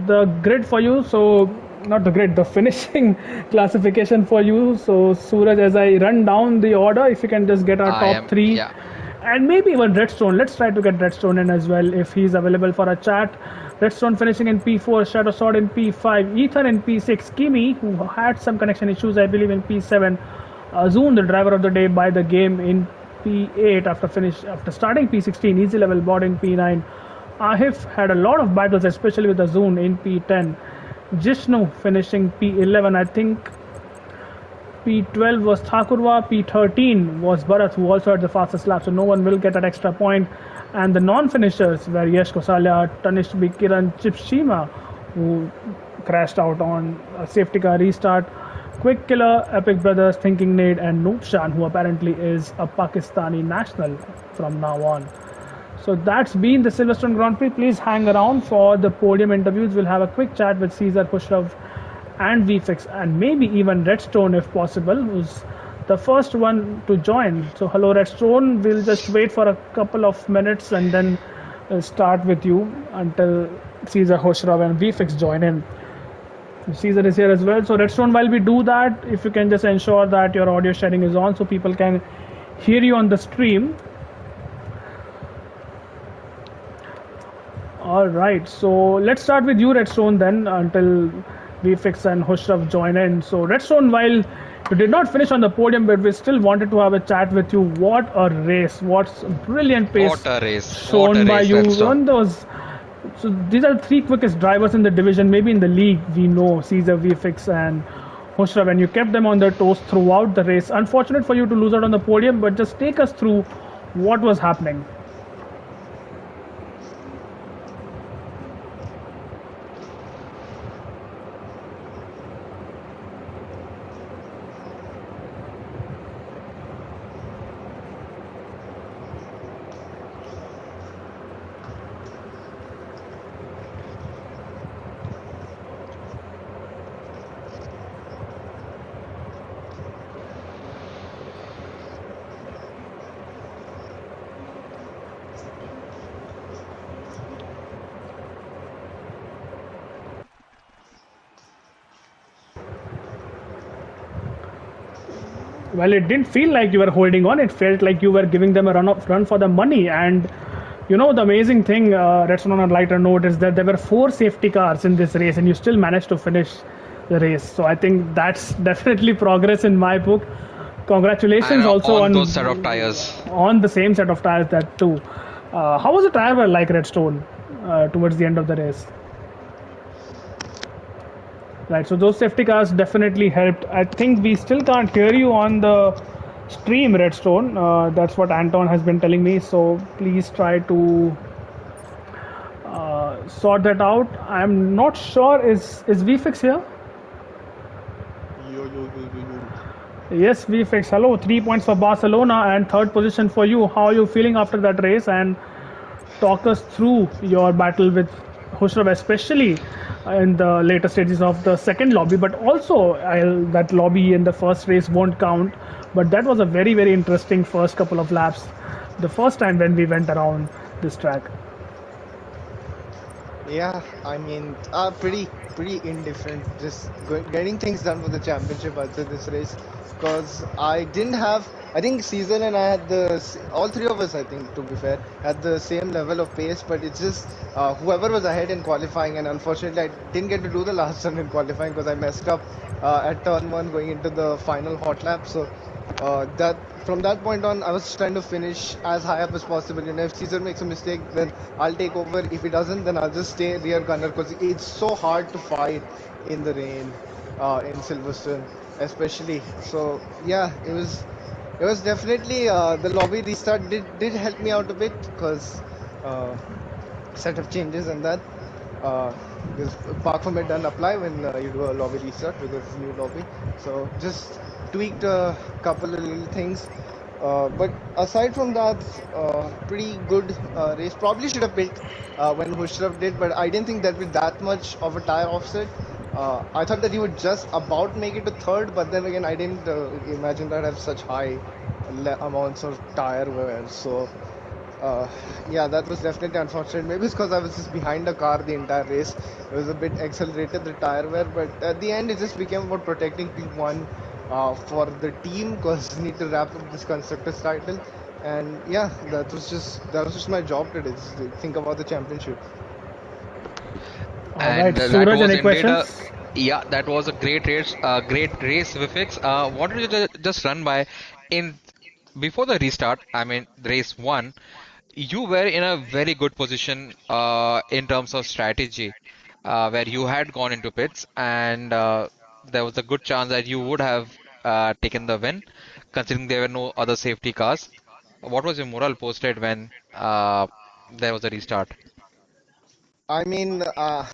the grid for you. So not the grid, the finishing classification for you. So Suraj, as I run down the order, if you can just get our top three. Yeah. And maybe even Redstone. Let's try to get Redstone in as well if he's available for a chat. Redstone finishing in P4, Shadow Sword in P5, Ethan in P6, Kimi, who had some connection issues, I believe, in P7, Azun, the driver of the day by the game, in P8 after starting P16, easy level board in P9. Ahif had a lot of battles, especially with Azun in P10. Jishnu finishing P11, I think. P12 was Thakurwa, P13 was Bharat, who also had the fastest lap, so no one will get that extra point. And the non-finishers were Yash Kosalia, Tanish Bikiran, Chipshima, who crashed out on a safety car restart. Quick Killer, Epic Brothers, Thinking Nade, and Noobshan, who apparently is a Pakistani national from now on. So that's been the Silverstone Grand Prix. Please hang around for the podium interviews. We'll have a quick chat with Caesar, Hushrav, and Vfix, and maybe even Redstone if possible, who's the first one to join. So hello Redstone, we'll just wait for a couple of minutes and then start with you until Caesar, Hushrav, and Vfix join in. Caesar is here as well. So Redstone, while we do that, if you can just ensure that your audio sharing is on so people can hear you on the stream. Alright, so let's start with you Redstone then until Vfix and Hushrav join in. So Redstone, while you did not finish on the podium, but we still wanted to have a chat with you. What a race! What's brilliant pace What a race! shown by you Redstone. on those. So these are the three quickest drivers in the division, maybe in the league. We know Caesar, Vfix, and Hushrav, and you kept them on their toes throughout the race. Unfortunate for you to lose out on the podium, but just take us through what was happening. Well, it didn't feel like you were holding on. It felt like you were giving them a run for the money. And the amazing thing, Redstone, on a lighter note, is that there were four safety cars in this race, and you still managed to finish the race. So I think that's definitely progress in my book. And Congratulations also on those set of tires. on the same set of tires that too. How was the tire wear like, Redstone, towards the end of the race? Right, so those safety cars definitely helped. I think we still can't hear you on the stream, Redstone. That's what Anton has been telling me. So please try to sort that out. I'm not sure. Is VFix here? Yo, yo, yo, yo, yo. Yes, VFX. Hello. 3 points for Barcelona and third position for you. How are you feeling after that race? And talk us through your battle with Husrav, especially in the later stages of the second lobby. But also, that lobby in the first race won't count. But that was a very, very interesting first couple of laps. The first time when we went around this track. Yeah, I mean, pretty indifferent. Just getting things done for the championship after this race, because I didn't have. I think Caesar and I had all three of us. I think, to be fair, had the same level of pace, but it's just whoever was ahead in qualifying, and unfortunately, I didn't get to do the last run in qualifying because I messed up at turn one going into the final hot lap. So that from that point on, I was trying to finish as high up as possible. If Caesar makes a mistake, then I'll take over. If he doesn't, then I'll just stay rear gunner because it's so hard to fight in the rain in Silverstone, especially. So yeah, it was definitely the lobby restart did help me out a bit because uh, setup changes and that. Because park permit doesn't apply when you do a lobby restart because it's a new lobby. So just tweaked a couple of little things. But aside from that, pretty good race. Probably should have pit when Hushraf did, but I didn't think there'd be that much of a tire offset. I thought that he would just about make it to third, but then again, I didn't imagine that I have such high amounts of tire wear. So uh, yeah, that was definitely unfortunate. Maybe it's because I was just behind the car the entire race. It was a bit accelerated, the tire wear, but at the end, it just became about protecting P1 for the team because need to wrap up this constructors title. And yeah, that was just my job today. Just to think about the championship. All right, And that Suraj, was any indeed a questions? yeah, that was a great race, Vifix. Wanted to just run by in before the restart. I mean, race one, you were in a very good position in terms of strategy, where you had gone into pits, and there was a good chance that you would have taken the win, considering there were no other safety cars. What was your morale posted when there was a restart? I mean, I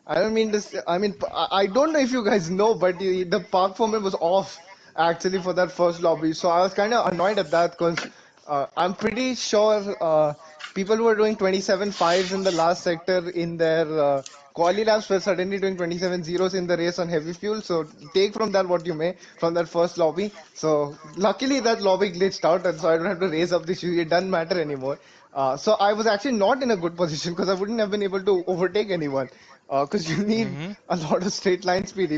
don't mean this. I mean, I don't know if you guys know, but the park permit was off actually for that first lobby. So I was kind of annoyed at that because I'm pretty sure people who were doing 27 fives in the last sector in their quali laps were suddenly doing 27 zeros in the race on heavy fuel. So take from that what you may from that first lobby. So luckily that lobby glitched out, and so I don't have to raise up the issue. It doesn't matter anymore. So I was actually not in a good position because I wouldn't have been able to overtake anyone. Because you need Mm-hmm. a lot of straight line speed.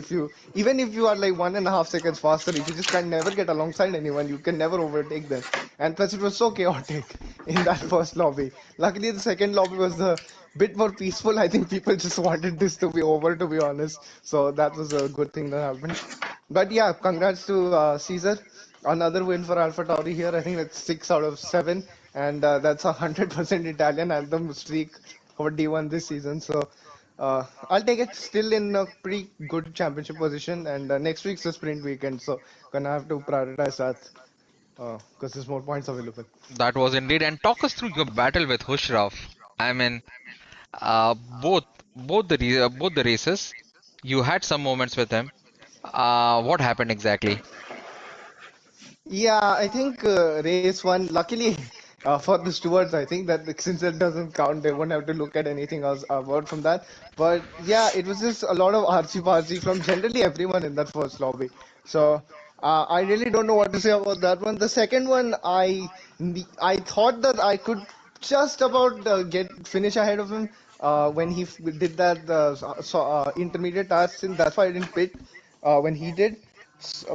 Even if you are like 1.5 seconds faster, if you just can never get alongside anyone, you can never overtake them. And plus, it was so chaotic in that first lobby. Luckily, the second lobby was the bit more peaceful. I think people just wanted this to be over, to be honest. So that was a good thing that happened. But yeah, congrats to Caesar. Another win for Alpha Tauri here. I think that's 6 out of 7, and that's 100% Italian anthem streak for D1 this season. So I'll take it. Still in a pretty good championship position, and next week's a sprint weekend, so gonna have to prioritize that because there's more points available. That was indeed. And talk us through your battle with Hushraf. I mean, both the races, you had some moments with him. What happened exactly? Yeah, I think race one, luckily for the stewards, I think that since it doesn't count, they won't have to look at anything else apart from that. But yeah, it was just a lot of archie-farchie from generally everyone in that first lobby. So I really don't know what to say about that one. The second one, I thought that I could just about get finish ahead of him when he did that intermediate task. And that's why I didn't pit when he did.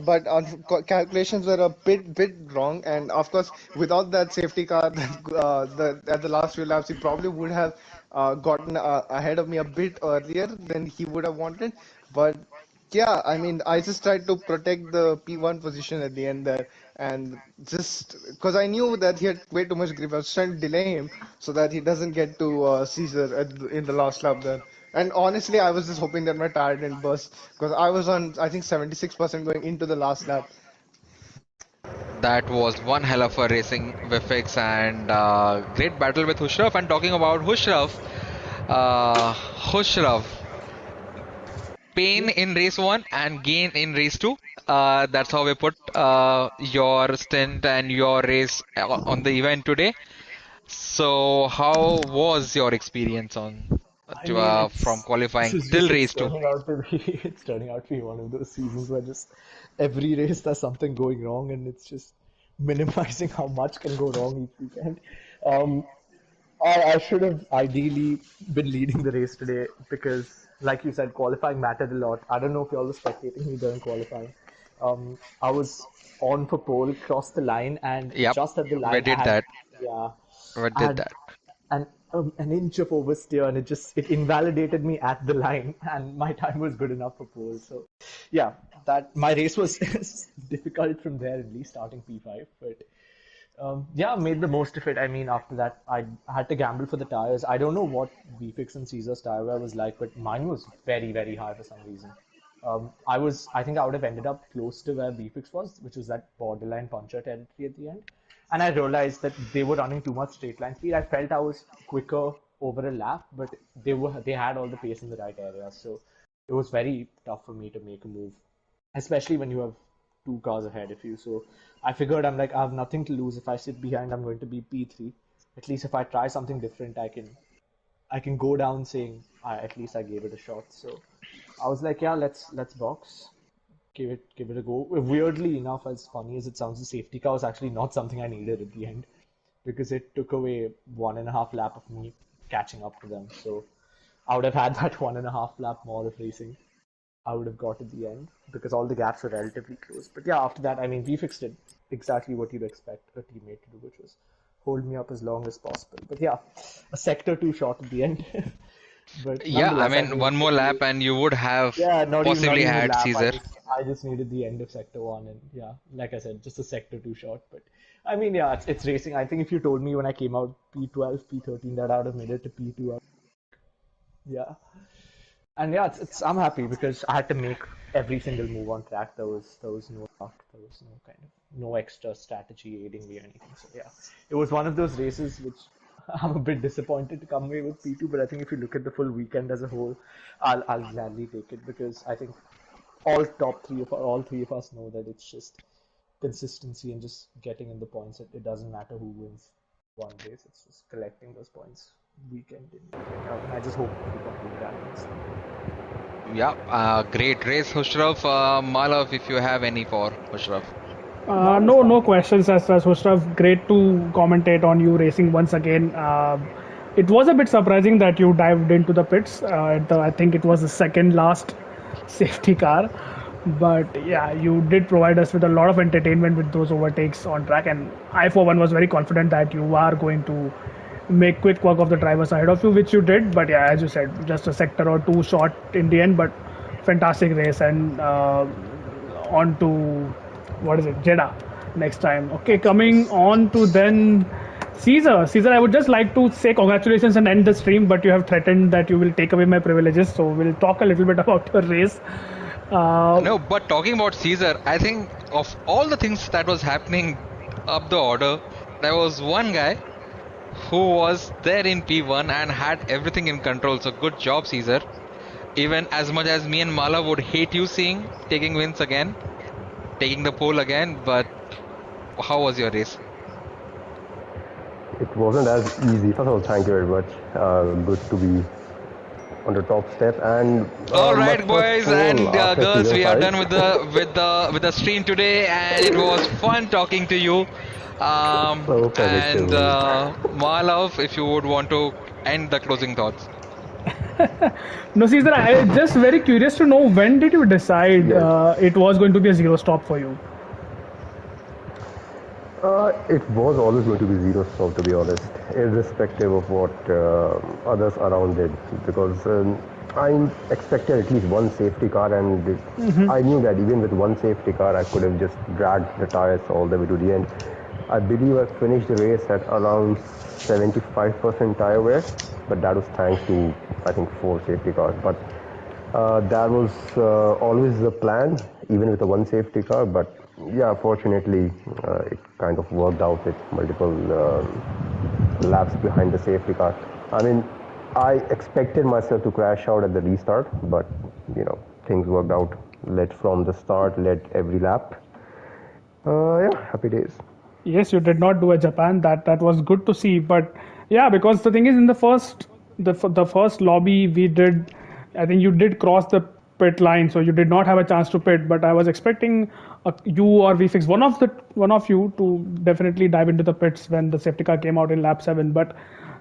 But calculations were a bit wrong, and of course, without that safety car, the at the last few laps, he probably would have gotten ahead of me a bit earlier than he would have wanted. But yeah, I mean, I just tried to protect the P1 position at the end there, and just because I knew that he had way too much grip, I was trying to delay him so that he doesn't get to Caesar in the last lap there. And honestly, I was just hoping that my tire didn't burst because I was on, I think, 76% going into the last lap. That was one hell of a racing Vifix and great battle with Hushraf. And talking about Hushraf, pain Yeah. in race one and gain in race two. That's how we put your stint and your race on the event today. So, how was your experience on I mean, from this qualifying is till just race it's two? turning out to be it's turning out to be one of those seasons where just every race there's something going wrong, and it's just minimizing how much can go wrong each weekend. Um, I should have ideally been leading the race today because, like you said, qualifying mattered a lot. I don't know if you all were spectating me during qualifying. I was on for pole, crossed the line, and Yep, just at the we line, did that. yeah, We I did had that. an inch of oversteer, and it invalidated me at the line, and my time was good enough for pole. So, yeah, that my race was difficult from there, at least starting P5, but. Yeah, made the most of it. I mean, after that, I had to gamble for the tires. I don't know what VFix and Caesar's tire wear was like, but mine was very, very high for some reason. I think I would have ended up close to where VFix was, which was that borderline puncture territory at the end. And I realized that they were running too much straight line speed. I felt I was quicker over a lap, but they had all the pace in the right areas. So it was very tough for me to make a move, especially when you have two cars ahead of you. So I figured I have nothing to lose. If I sit behind, I'm going to be P3. At least if I try something different, I can go down saying at least I gave it a shot. So I was like, yeah, let's box, give it a go. Weirdly enough, as funny as it sounds, the safety car was actually not something I needed at the end because it took away 1.5 lap of me catching up to them. So I would have had that 1.5 lap more of racing. I would have got at the end because all the gaps were relatively close. But yeah, after that, I mean, we fixed it exactly what you'd expect a teammate to do, which was hold me up as long as possible. But yeah, a sector too short at the end. But Yeah, I nonetheless, I mean, mean, one more lap and you would have yeah, not possibly even a had lap. I Caesar. just I just needed the end of sector one, and yeah, like I said, just a sector too short. But I mean, yeah, it's racing. I think if you told me when I came out P12, P13 that I would have made it to P2, yeah. And yeah, I'm happy because I had to make every single move on track. There was no luck. There was no kind of no extra strategy aiding me or anything. So yeah, it was one of those races which I'm a bit disappointed to come away with P2. But I think if you look at the full weekend as a whole, I'll gladly take it because I think all three of us know that it's just consistency and just getting in the points. It doesn't matter who wins one race. It's just collecting those points weekend in weekend out. And I just hope we continue that next time. Yeah, great race, Hushraf. Malav, if you have any for Hushraf. Mine is No fine. questions as such. Hushrav, great to commentate on you racing once again. It was a bit surprising that you dived into the pits. I think it was the second last safety car, but yeah, you did provide us with a lot of entertainment with those overtakes on track. And I, for one, was very confident that you are going to make quick work of the drivers ahead of you, which you did. But yeah, as you said, just a sector or two short in the end, but fantastic race and on to what is it, Jeddah next time. Okay, coming Yes, on to yes. then Caesar. Caesar, I would just like to say congratulations and end the stream, but you have threatened that you will take away my privileges, so we'll talk a little bit about your race. Uh, No, but talking about Caesar, I think of all the things that was happening up the order, there was one guy who was there in P1 and had everything in control. So good job, Caesar. Even as much as me and Mala would hate you seeing taking wins again, taking the pole again, but how was your race? It wasn't as easy. First of all, thank you very much. Good to be on the top step and All my right, first boys pole and after girls, season we are five. done with the stream today, and it was fun talking to you. So And predictable. Malav, if you would want to end the closing thoughts. No, Caesar, I just very curious to know when did you decide Yes. it was going to be a zero stop for you? It was always going to be zero stop, to be honest, irrespective of what others around did, because I expected at least one safety car, and I knew that even with one safety car, I could have just dragged the tires all the way to the end. I believe I finished the race at around 75% tire wear, but that was thanks to, I think, four safety cars. But that was always the plan, even with the one safety car. But yeah, fortunately, it kind of worked out with multiple laps behind the safety car. I mean, I expected myself to crash out at the restart, but things worked out. Led from the start, led every lap. Yeah, happy days. Yes, you did not do a Japan. That was good to see. But yeah, because the thing is, in the first lobby we did, I think you did cross the pit line, so you did not have a chance to pit. But I was expecting you or VFix, one of you, to definitely dive into the pits when the safety car came out in lap 7. But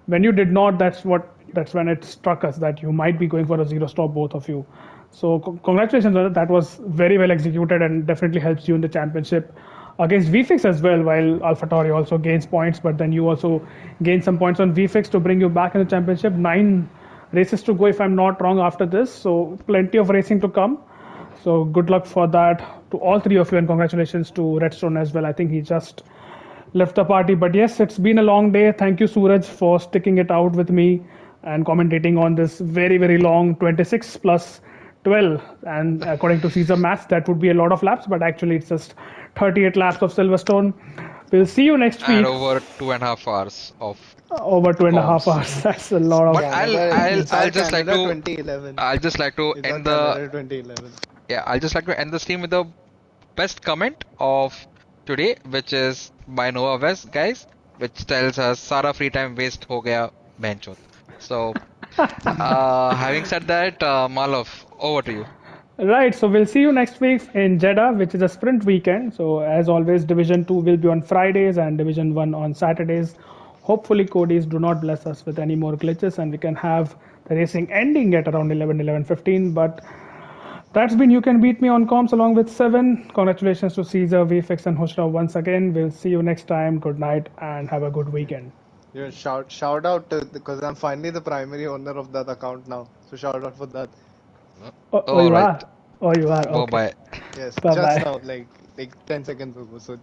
when you did not, that's when it struck us that you might be going for a zero stop, both of you. So congratulations on that. That was very well executed and definitely helps you in the championship against VFix as well. While AlphaTauri also gains points, but then you also gain some points on VFix to bring you back in the championship. 9 races to go, if I'm not wrong, after this. So plenty of racing to come. So good luck for that to all three of you, and congratulations to Redstone as well. I think he just left the party. But yes, it's been a long day. Thank you, Suraj, for sticking it out with me and commentating on this very, very long 26 plus 12. And according to Caesar Maths, that would be a lot of laps, but actually it's just 38 laps of Silverstone. We'll see you next And week. over 2.5 hours of Over 2.5 comms. hours. That's a lot of. But It's all I'll just like Canada to 2011. I'll just like to It's all end the Canada 2011. yeah I'll just like to end the stream with the best comment of today, which is by Noah West, guys, which tells us सारा free time waste हो गया बेंचोत. So having said that, Malav, over to you. Right, so we'll see you next week in Jeddah, which is a sprint weekend. So, as always, Division 2 will be on Fridays and Division 1 on Saturdays. Hopefully, Cody's do not bless us with any more glitches and we can have the racing ending at around 11:15. But that's been You Can Beat Me on comms along with 7. Congratulations to Caesar, VFX, and Hushra once again. We'll see you next time. Good night and have a good weekend. Yeah, shout out to, because I'm finally the primary owner of that account now. So shout out for that. Oh, All you right. are? Oh, you are? Bye Okay. bye. Yes, Bye just bye. now, like 10 seconds ago. So